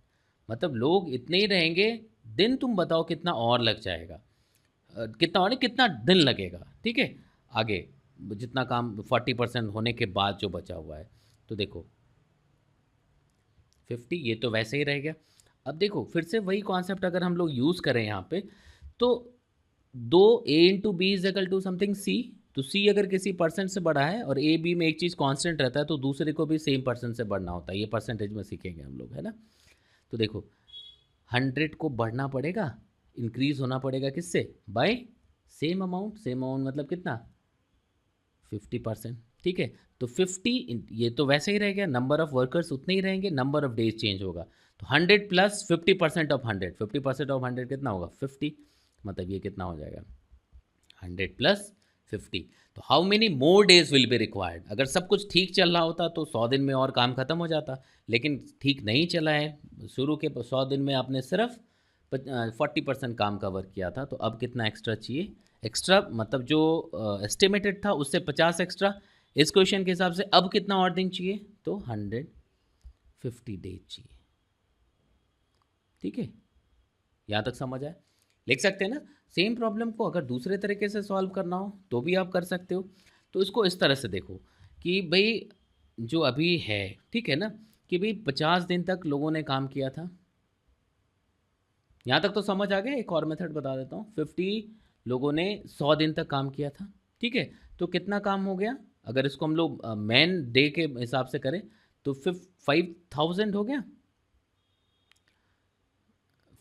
मतलब लोग इतने ही रहेंगे, दिन तुम बताओ कितना और लग जाएगा, कितना और नहीं, कितना दिन लगेगा, ठीक है। आगे जितना काम 40% होने के बाद जो बचा हुआ है, तो देखो 50, ये तो वैसे ही रह गया। अब देखो फिर से वही कॉन्सेप्ट अगर हम लोग यूज़ करें यहाँ पे, तो 2 A into B is equal to something C, तो सी अगर किसी परसेंट से बढ़ा है और ए बी में एक चीज़ कांस्टेंट रहता है तो दूसरे को भी सेम परसेंट से बढ़ना होता है, ये परसेंटेज में सीखेंगे हम लोग, है ना। तो देखो 100 को बढ़ना पड़ेगा, इंक्रीज होना पड़ेगा किससे, by same amount. Same amount मतलब कितना, 50%। ठीक है, तो 50 ये तो वैसे ही रह गया, नंबर ऑफ वर्कर्स उतने ही रहेंगे, नंबर ऑफ डेज चेंज होगा। तो 100 प्लस 50% ऑफ 100, 50% ऑफ 100 कितना होगा 50, मतलब ये कितना हो जाएगा 100 प्लस 50। तो how many more days will be required. अगर सब कुछ ठीक चल रहा होता तो 100 दिन में और काम खत्म हो जाता, लेकिन ठीक नहीं चला है, शुरू के 100 दिन में आपने सिर्फ 40% काम कवर किया था, तो अब कितना एक्स्ट्रा चाहिए, एक्स्ट्रा मतलब जो एस्टिमेटेड था उससे 50 एक्स्ट्रा। इस क्वेश्चन के हिसाब से अब कितना और दिन चाहिए, तो 150 डेज चाहिए। ठीक है, यहाँ तक समझ आए, लिख सकते हैं ना। सेम प्रॉब्लम को अगर दूसरे तरीके से सॉल्व करना हो तो भी आप कर सकते हो। तो इसको इस तरह से देखो कि भाई जो अभी है, ठीक है ना, कि भाई 50 दिन तक लोगों ने काम किया था, यहाँ तक तो समझ आ गया। एक और मेथड बता देता हूँ, 50 लोगों ने 100 दिन तक काम किया था, ठीक है, तो कितना काम हो गया, अगर इसको हम लोग मैन डे के हिसाब से करें तो 5000 हो गया,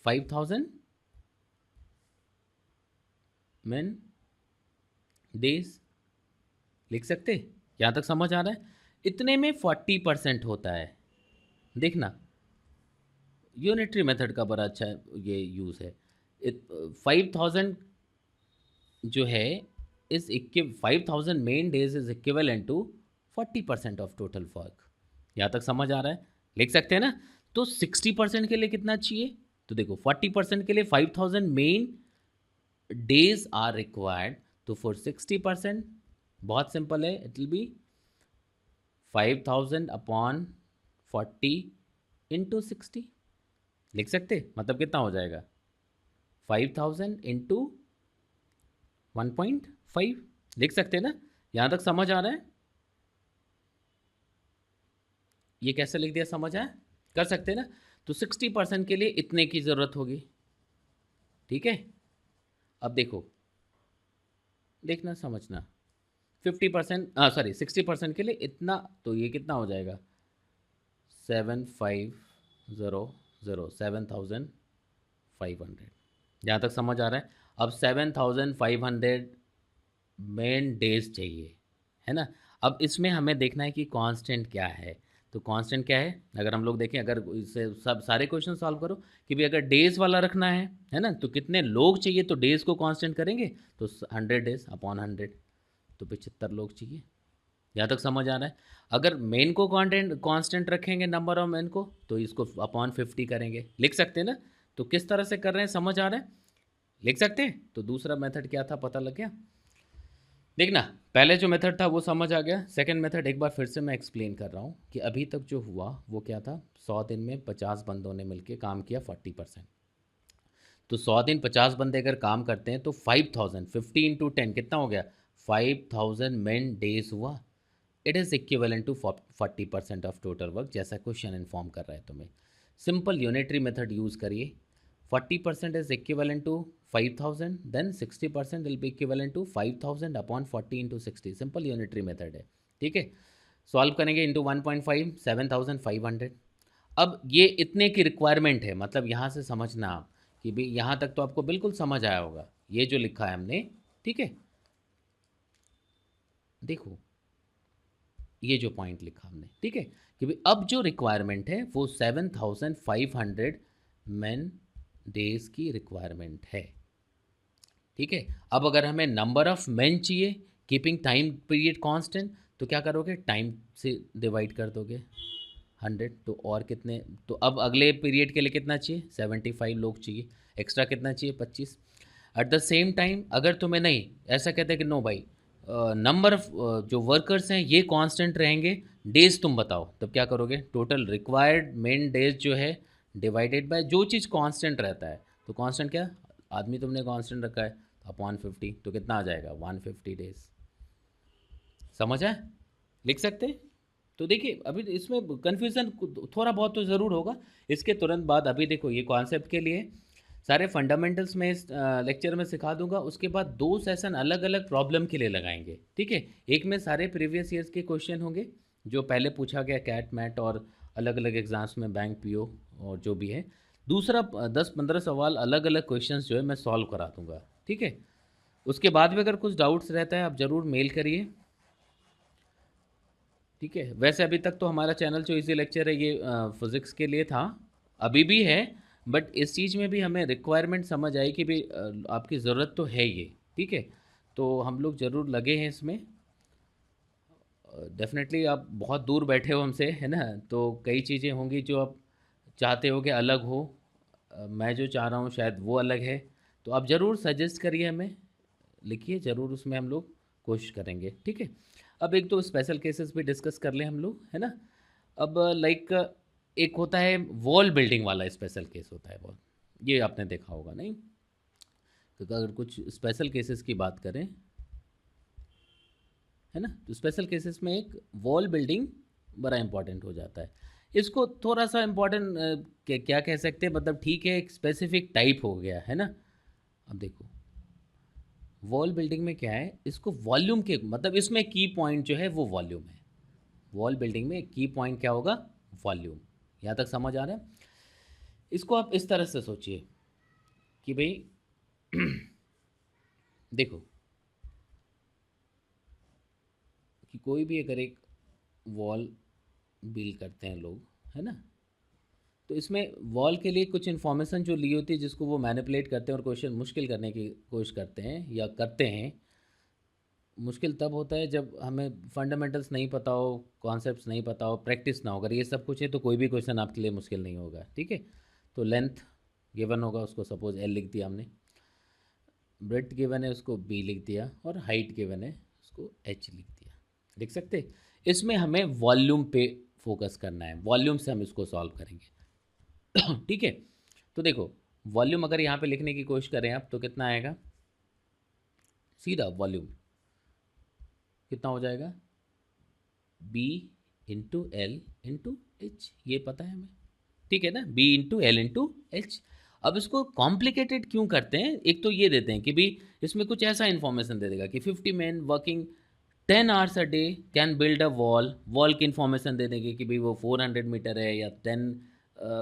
5000 मैन डेज, लिख सकते। यहाँ तक समझ आ रहा है। इतने में 40% होता है, देखना यूनिटरी मेथड का बड़ा अच्छा ये यूज़ है। 5000 जो है इस 5000 men days is equivalent to 40% of total work. यहाँ तक समझ आ रहा है, लिख सकते हैं ना। तो 60% के लिए कितना चाहिए, तो देखो 40% के लिए 5000 मेन डेज आर रिक्वायर्ड, तो फॉर 60% बहुत सिंपल है, it will be 5000 upon 40 into 60, लिख सकते, मतलब कितना हो जाएगा 5000 इंटू 1.5, लिख सकते हैं ना। यहाँ तक समझ आ रहा है, ये कैसे लिख दिया, समझ आया, कर सकते हैं ना। तो 60% के लिए इतने की ज़रूरत होगी, ठीक है। अब देखो, देखना समझना, 50% सॉरी 60% के लिए इतना, तो ये कितना हो जाएगा 7500, यहाँ तक समझ आ रहा है। अब 7500 मेन डेज चाहिए, है ना। अब इसमें हमें देखना है कि कांस्टेंट क्या है। तो कांस्टेंट क्या है, अगर हम लोग देखें, अगर इससे सब सारे क्वेश्चन सॉल्व करो कि भाई अगर डेज वाला रखना है ना, तो कितने लोग चाहिए, तो डेज को कांस्टेंट करेंगे, तो 100 डेज अपॉन 100, तो 75 लोग चाहिए। यहाँ तक समझ आ रहा है। अगर मेन को कांस्टेंट रखेंगे, नंबर ऑफ मेन को, तो इसको अपॉन 50 करेंगे, लिख सकते हैं ना। तो किस तरह से कर रहे हैं, समझ आ रहा है, लिख सकते हैं। तो दूसरा मेथड क्या था, पता लग गया। देखना, पहले जो मेथड था वो समझ आ गया। सेकंड मेथड एक बार फिर से मैं एक्सप्लेन कर रहा हूँ कि अभी तक जो हुआ वो क्या था, 100 दिन में 50 बंदों ने मिलके काम किया 40%। तो 100 दिन 50 बंदे अगर काम करते हैं तो 5000 50 इंटू 10 कितना हो गया 5000 मेन डेज हुआ। It is equivalent to 40% of total work, जैसा क्वेश्चन इन्फॉर्म कर रहा है तुम्हें। सिंपल यूनिटरी मेथड यूज़ करिए। 40% is equivalent to 5000, then 60% will be equivalent to 5000 upon 40 into 60। Simple unitary method है, ठीक है। सॉल्व करेंगे इंटू 1.5, 7500। अब ये इतने की रिक्वायरमेंट है, मतलब यहाँ से समझना आप कि भाई यहाँ तक तो आपको बिल्कुल समझ आया होगा ये जो लिखा है हमने, ठीक है। देखो ये जो पॉइंट लिखा हमने, ठीक है, कि भाई अब जो रिक्वायरमेंट है वो 7500 मैन डेज की रिक्वायरमेंट है, ठीक है। अब अगर हमें नंबर ऑफ मैन चाहिए कीपिंग टाइम पीरियड कांस्टेंट, तो क्या करोगे, टाइम से डिवाइड कर दोगे 100, तो और कितने, तो अब अगले पीरियड के लिए कितना चाहिए 75 लोग चाहिए, एक्स्ट्रा कितना चाहिए 25। एट द सेम टाइम अगर तुम्हें नहीं ऐसा कहते हैं कि नो भाई नंबर ऑफ जो वर्कर्स हैं ये कांस्टेंट रहेंगे, डेज तुम बताओ, तब क्या करोगे, टोटल रिक्वायर्ड मेन डेज जो है डिवाइडेड बाय जो चीज़ कांस्टेंट रहता है, तो कांस्टेंट क्या, आदमी तुमने कांस्टेंट रखा है अपॉन 50, तो कितना आ जाएगा 150 डेज। समझ है, लिख सकते हैं। तो देखिए अभी इसमें कन्फ्यूज़न थोड़ा बहुत तो ज़रूर होगा, इसके तुरंत बाद अभी देखो ये कॉन्सेप्ट के लिए सारे फंडामेंटल्स में इस लेक्चर में सिखा दूंगा। उसके बाद 2 सेशन अलग अलग प्रॉब्लम के लिए लगाएंगे, ठीक है। एक में सारे प्रीवियस ईयर्स के क्वेश्चन होंगे जो पहले पूछा गया कैट मैट और अलग अलग एग्जाम्स में, बैंक पीओ और जो भी है। दूसरा 10-15 सवाल अलग अलग क्वेश्चंस जो है मैं सॉल्व करा दूंगा, ठीक है। उसके बाद भी अगर कुछ डाउट्स रहता है आप ज़रूर मेल करिए, ठीक है। वैसे अभी तक तो हमारा चैनल जो इजी लेक्चर है ये फिज़िक्स के लिए था, अभी भी है, बट इस चीज़ में भी हमें रिक्वायरमेंट समझ आई कि भाई आपकी ज़रूरत तो है ये, ठीक है। तो हम लोग ज़रूर लगे हैं इसमें। डेफिनेटली आप बहुत दूर बैठे हो हमसे, है ना, तो कई चीज़ें होंगी जो आप चाहते हो कि अलग हो। मैं जो चाह रहा हूँ शायद वो अलग है। तो आप ज़रूर सजेस्ट करिए हमें, लिखिए ज़रूर, उसमें हम लोग कोशिश करेंगे, ठीक है। अब एक दो स्पेशल केसेस भी डिस्कस कर लें हम लोग, है ना। अब लाइक एक होता है वॉल बिल्डिंग वाला स्पेशल केस होता है वॉल, ये आपने देखा होगा नहीं। तो अगर कुछ स्पेशल केसेस की बात करें, है ना, तो स्पेशल केसेस में एक वॉल बिल्डिंग बड़ा इंपॉर्टेंट हो जाता है। इसको थोड़ा सा इम्पॉर्टेंट क्या कह सकते हैं, मतलब ठीक है एक स्पेसिफिक टाइप हो गया, है ना। अब देखो वॉल बिल्डिंग में क्या है, इसको वॉल्यूम के, मतलब इसमें की पॉइंट जो है वो वॉल्यूम है। वॉल बिल्डिंग में की पॉइंट क्या होगा, वॉल्यूम। यहाँ तक समझ आ रहा है। इसको आप इस तरह से सोचिए कि भाई देखो कि कोई भी अगर एक वॉल बिल्ड करते हैं लोग, है ना, तो इसमें वॉल के लिए कुछ इन्फॉर्मेशन जो ली होती है जिसको वो मैनिपुलेट करते हैं और क्वेश्चन मुश्किल करने की कोशिश करते हैं या करते हैं। मुश्किल तब होता है जब हमें फंडामेंटल्स नहीं पता हो, कॉन्सेप्ट्स नहीं पता हो, प्रैक्टिस ना हो। अगर ये सब कुछ है तो कोई भी क्वेश्चन आपके लिए मुश्किल नहीं होगा, ठीक है। तो लेंथ गिवन होगा, उसको सपोज एल लिख दिया हमने, ब्रेड्थ गिवन है उसको बी लिख दिया, और हाइट गिवन है उसको एच लिख दिया। लिख सकते। इसमें हमें वॉल्यूम पे फोकस करना है, वॉल्यूम से हम इसको सॉल्व करेंगे ठीक है। तो देखो वॉल्यूम अगर यहाँ पे लिखने की कोशिश करें आप तो कितना आएगा, सीधा वॉल्यूम कितना हो जाएगा, b into l into h, ये पता है हमें, ठीक है ना, b into l into h. अब इसको कॉम्प्लिकेटेड क्यों करते हैं, एक तो ये देते हैं कि भाई इसमें कुछ ऐसा इन्फॉर्मेशन दे देगा कि 50 man working 10 hours a day can build a wall, wall की इन्फॉर्मेशन दे देंगे कि भाई वो 400 मीटर है या 10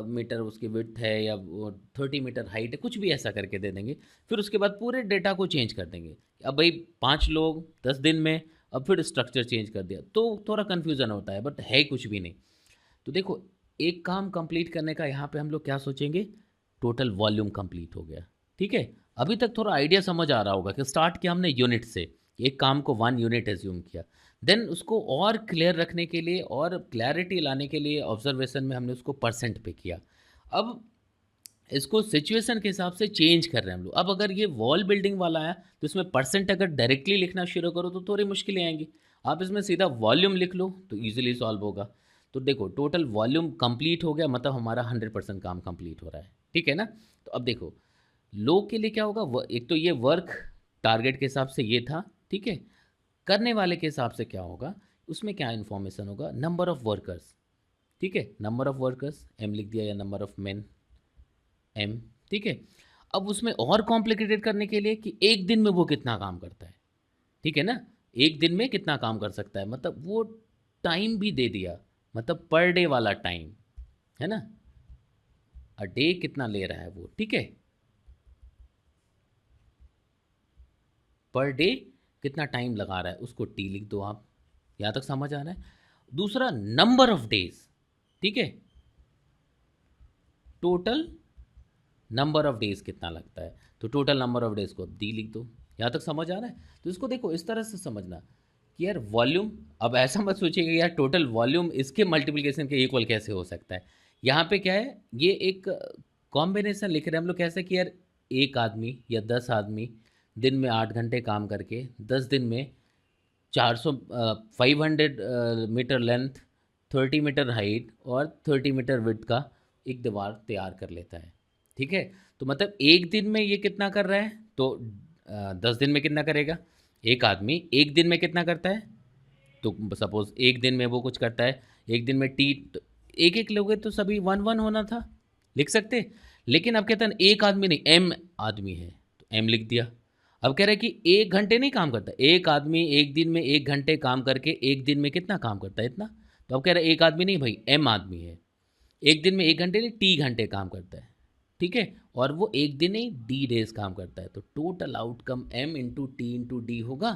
मीटर उसकी विड्थ है या वो 30 मीटर हाइट है, कुछ भी ऐसा करके दे देंगे। फिर उसके बाद पूरे डेटा को चेंज कर देंगे। अब भाई 5 लोग 10 दिन में, अब फिर स्ट्रक्चर चेंज कर दिया तो थोड़ा कन्फ्यूज़न होता है, बट है कुछ भी नहीं। तो देखो एक काम कंप्लीट करने का यहाँ पे हम लोग क्या सोचेंगे, टोटल वॉल्यूम कंप्लीट हो गया, ठीक है। अभी तक थोड़ा आइडिया समझ आ रहा होगा कि स्टार्ट किया हमने यूनिट से, एक काम को 1 यूनिट एज्यूम किया, देन उसको और क्लियर रखने के लिए और क्लैरिटी लाने के लिए ऑब्जर्वेशन में हमने उसको परसेंट पे किया। अब इसको सिचुएशन के हिसाब से चेंज कर रहे हैं हम लोग। अब अगर ये वॉल बिल्डिंग वाला है तो इसमें परसेंट अगर डायरेक्टली लिखना शुरू करो तो थोड़ी मुश्किलें आएंगी। आप इसमें सीधा वॉल्यूम लिख लो तो ईजिली सॉल्व होगा। तो देखो टोटल वॉल्यूम कंप्लीट हो गया, मतलब हमारा 100% काम कंप्लीट हो रहा है, ठीक है ना। तो अब देखो लो के लिए क्या होगा, एक तो ये वर्क टारगेट के हिसाब से ये था, ठीक है। करने वाले के हिसाब से क्या होगा, उसमें क्या इन्फॉर्मेशन होगा, नंबर ऑफ़ वर्कर्स, ठीक है, नंबर ऑफ़ वर्कर्स एम लिख दिया या नंबर ऑफ़ मैन एम, ठीक है। अब उसमें और कॉम्प्लिकेटेड करने के लिए कि एक दिन में वो कितना काम करता है, ठीक है ना, एक दिन में कितना काम कर सकता है, मतलब वो टाइम भी दे दिया, मतलब पर डे वाला टाइम, है ना, अ डे कितना ले रहा है वो, ठीक है, पर डे कितना टाइम लगा रहा है उसको टी लिख दो आप। यहाँ तक समझ आ रहा है। दूसरा नंबर ऑफ डेज, ठीक है, टोटल नंबर ऑफ डेज कितना लगता है, तो टोटल नंबर ऑफ डेज को डी लिख दो। यहाँ तक समझ आ रहा है। तो इसको देखो इस तरह से समझना कि यार वॉल्यूम, अब ऐसा मत सोचिएगा यार टोटल वॉल्यूम इसके मल्टीप्लिकेशन के इक्वल कैसे हो सकता है। यहाँ पे क्या है, ये एक कॉम्बिनेशन लिख रहे हैं हम लोग कैसे कि यार एक आदमी या 10 आदमी दिन में 8 घंटे काम करके 10 दिन में 400 500 मीटर लेंथ, 30 मीटर हाइट और 30 मीटर विड्थ का एक दीवार तैयार कर लेता है, ठीक है। तो मतलब एक दिन में ये कितना कर रहा है, तो 10 दिन में कितना करेगा, एक आदमी एक दिन में कितना करता है, तो सपोज एक दिन में वो कुछ करता है, एक दिन में टी, एक एक लोगे तो सभी 1-1 होना था, लिख सकते। लेकिन अब कहता है एक आदमी नहीं, एम आदमी है, तो एम लिख दिया। अब कह रहा है कि एक घंटे नहीं काम करता, एक आदमी एक दिन में 1 घंटे काम करके एक दिन में कितना काम करता है, इतना। तो अब कह रहा है एक आदमी नहीं भाई, एम आदमी है, एक दिन में 1 घंटे नहीं, टी घंटे काम करता है, ठीक है। और वो एक दिन नहीं, डी डेज काम करता है, तो total outcome m into t into d होगा।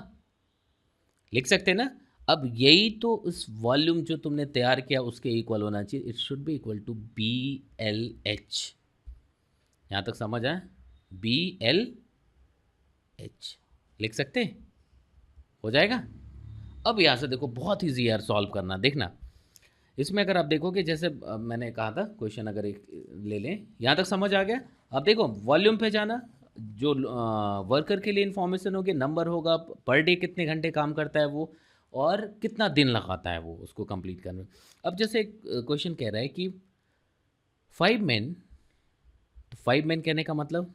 लिख सकते हैं ना। अब यही तो उस वॉल्यूम जो तुमने तैयार किया उसके इक्वल होना चाहिए, it should be equal to b l h. यहाँ तक समझ आया, बी एल एच लिख सकते हैं, हो जाएगा। अब यहाँ से देखो बहुत ईजी यार सॉल्व करना, देखना इसमें अगर आप देखोगे जैसे मैंने कहा था क्वेश्चन अगर एक ले लें, यहाँ तक समझ आ गया। अब देखो वॉल्यूम पे जाना, जो वर्कर के लिए इन्फॉर्मेशन होगी, नंबर होगा, पर डे कितने घंटे काम करता है वो, और कितना दिन लगाता है वो उसको कंप्लीट करने में। अब जैसे एक क्वेश्चन कह रहा है कि 5 men, तो 5 men कहने का मतलब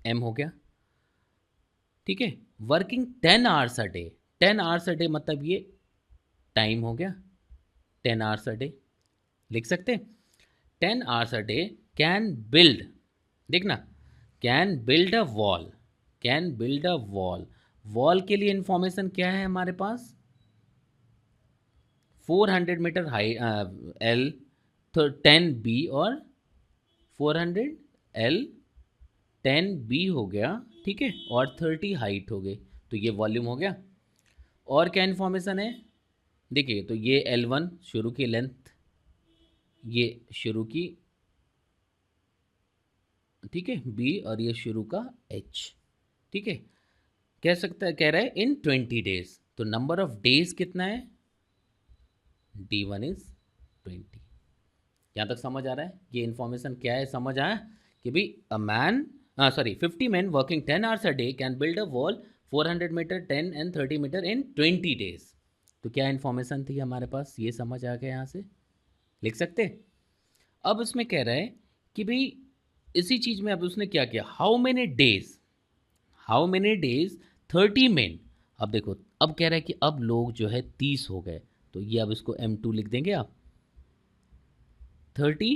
एम हो गया, ठीक है। Working 10 hours a day, 10 hours a day मतलब ये टाइम हो गया, 10 hours a day लिख सकते हैं। 10 hours a day can build, देखना, can build a wall, can build a wall. Wall के लिए इंफॉर्मेशन क्या है हमारे पास, 400 मीटर हाई एल, 10 बी और 400 एल 10 बी हो गया, ठीक है, और 30 हाइट हो गई, तो ये वॉल्यूम हो गया। और क्या इन्फॉर्मेशन है, देखिए तो ये L1 शुरू की लेंथ, ये शुरू की, ठीक है, B, और ये शुरू का H, ठीक है। कह सकता है, कह रहा है इन 20 डेज, तो नंबर ऑफ डेज कितना है, D1 इज 20। यहाँ तक समझ आ रहा है, ये इन्फॉर्मेशन क्या है, समझ आया कि भाई a man, 50 men working 10 hours a day can build a wall 400 metre 10 and 30 metre in 20 days. तो क्या इन्फॉर्मेशन थी हमारे पास, ये समझ आ गया, यहाँ से लिख सकते। अब उसमें कह रहा है कि भाई इसी चीज़ में अब उसने क्या किया, how many days, how many days 30 men। अब देखो अब कह रहा है कि अब लोग जो है 30 हो गए, तो ये अब इसको M2 लिख देंगे आप। 30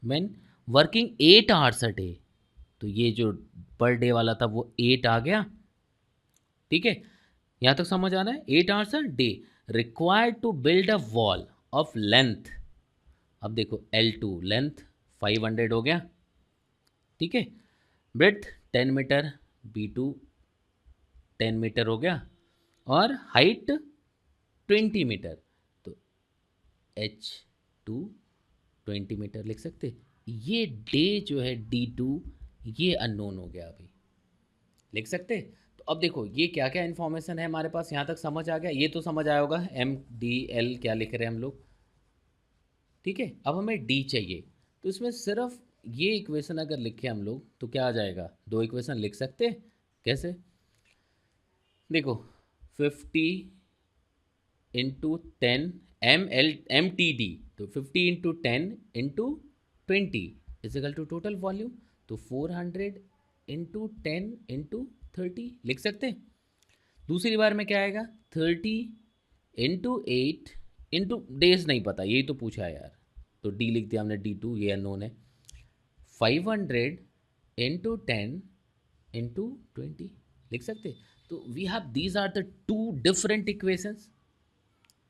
men working 8 hours a day, तो ये जो पर डे वाला था वो 8 आ गया, ठीक है। यहाँ तक समझ आ रहा है, 8 hours a day required to build a wall of length. अब देखो L2 लेंथ 500 हो गया, ठीक है, ब्रेड्थ 10 मीटर, B2 10 मीटर हो गया, और हाइट 20 मीटर, तो H2 20 मीटर लिख सकते। ये डे जो है D2 ये अननोन हो गया, अभी लिख सकते। तो अब देखो ये क्या क्या इन्फॉर्मेशन है हमारे पास, यहाँ तक समझ आ गया, ये तो समझ आया होगा MDL क्या लिख रहे हैं हम लोग, ठीक है। अब हमें D चाहिए, तो इसमें सिर्फ ये इक्वेशन अगर लिखे हम लोग तो क्या आ जाएगा, 2 इक्वेशन लिख सकते हैं। कैसे, देखो 50 इंटू 10 MTD, तो 50 into 10 into 20 is equal to total volume, तो 400 इंटू 10 इंटू 30 लिख सकते हैं। दूसरी बार में क्या आएगा, 30 इंटू 8 इंटू डेज नहीं पता, यही तो पूछा है यार, तो D लिख दिया हमने, D2 ये अननोन है। 500 इंटू 10 इंटू 20 लिख सकते। तो we have these are the 2 different equations,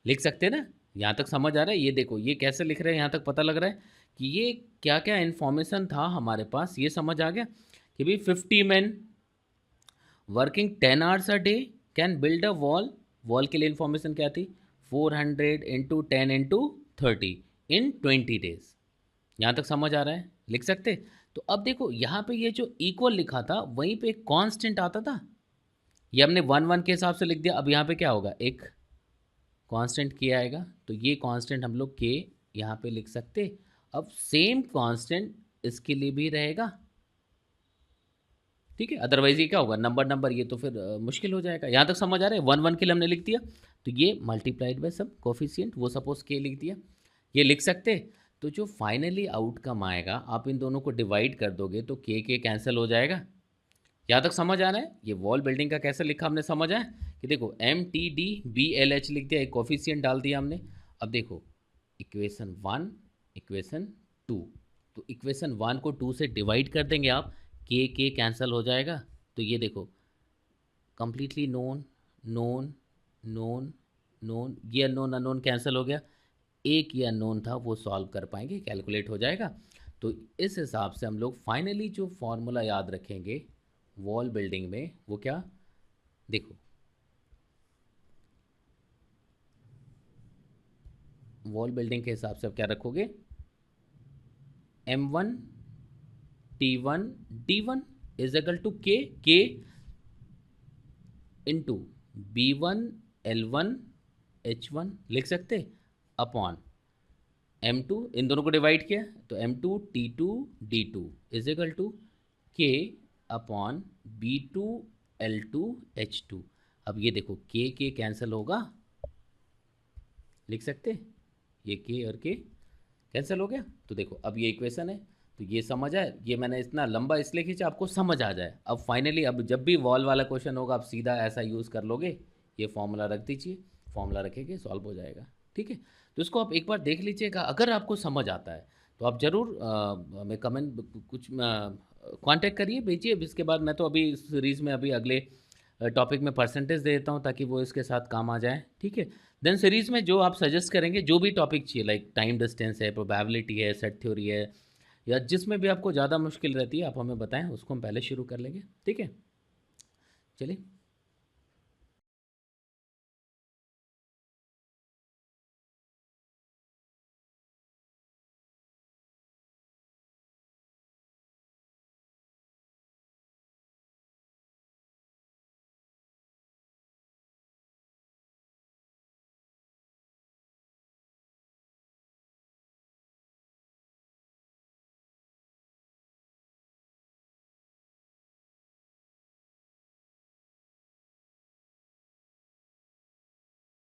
लिख सकते हैं ना। यहाँ तक समझ आ रहा है, ये देखो ये कैसे लिख रहे हैं, यहाँ तक पता लग रहा है कि ये क्या क्या इन्फॉर्मेशन था हमारे पास, ये समझ आ गया कि भाई 50 men working 10 hours a day can build a wall, wall के लिए इन्फॉर्मेशन क्या थी, 400 इंटू 10 इंटू 30 इन 20 डेज। यहाँ तक समझ आ रहा है, लिख सकते। तो अब देखो यहाँ पे ये जो इक्वल लिखा था वहीं पे एक कांस्टेंट आता था, ये हमने 1 1 के हिसाब से लिख दिया। अब यहाँ पे क्या होगा, एक कांस्टेंट के आएगा, तो ये कांस्टेंट हम लोग के यहाँ पे लिख सकते। अब सेम कांस्टेंट इसके लिए भी रहेगा, ठीक है, अदरवाइज ये क्या होगा, नंबर नंबर, ये तो फिर मुश्किल हो जाएगा। यहाँ तक समझ आ रहा है, 1 1 के लिए हमने लिख दिया, तो ये मल्टीप्लाइड बाय सब कोफिशिएंट, वो सपोज के लिख दिया, ये लिख सकते। तो जो फाइनली आउटकम आएगा, आप इन दोनों को डिवाइड कर दोगे तो के कैंसिल हो जाएगा। यहाँ तक समझ आ रहा है, ये वॉल बिल्डिंग का कैसे लिखा हमने, समझ आया कि देखो MTD BLH लिख दिया, एक कोफिशिएंट डाल दिया हमने। अब देखो इक्वेशन 1 इक्वेशन 2, तो इक्वेशन 1 को 2 से डिवाइड कर देंगे आप, के कैंसिल हो जाएगा। तो ये देखो completely known known known known, ये अननोन अननोन कैंसिल हो गया, एक ये अननोन था वो सॉल्व कर पाएंगे, कैलकुलेट हो जाएगा। तो इस हिसाब से हम लोग फाइनली जो फॉर्मूला याद रखेंगे वॉल बिल्डिंग में वो क्या, देखो वॉल बिल्डिंग के हिसाब से आप क्या रखोगे, M1 T1 D1 is equal to k into B1 L1 H1 लिख सकते, अपॉन M2, इन दोनों को डिवाइड किया तो M2 T2 D2 is equal to k upon B2 L2 H2। अब ये देखो के कैंसिल होगा, लिख सकते, ये के और के कैंसिल हो गया। तो देखो अब ये इक्वेशन है, तो ये समझ आए, ये मैंने इतना लंबा इसलिए खींचा आपको समझ आ जाए। अब फाइनली अब जब भी वॉल वाला क्वेश्चन होगा आप सीधा ऐसा यूज़ कर लोगे, ये फॉर्मूला रख दीजिए, फॉर्मूला रखेंगे सॉल्व हो जाएगा। ठीक है, तो इसको आप एक बार देख लीजिएगा, अगर आपको समझ आता है तो आप ज़रूर हमें कमेंट कुछ कांटेक्ट करिए, भेजिए। इसके बाद मैं तो अभी इस सीरीज़ में अभी अगले टॉपिक में परसेंटेज दे देता हूँ ताकि वो इसके साथ काम आ जाए। ठीक है, देन सीरीज़ में जो आप सजेस्ट करेंगे, जो भी टॉपिक चाहिए, लाइक टाइम डिस्टेंस है, प्रोबेबिलिटी है, सेट थ्योरी है, या जिसमें भी आपको ज़्यादा मुश्किल रहती है आप हमें बताएं, उसको हम पहले शुरू कर लेंगे। ठीक है, चलिए।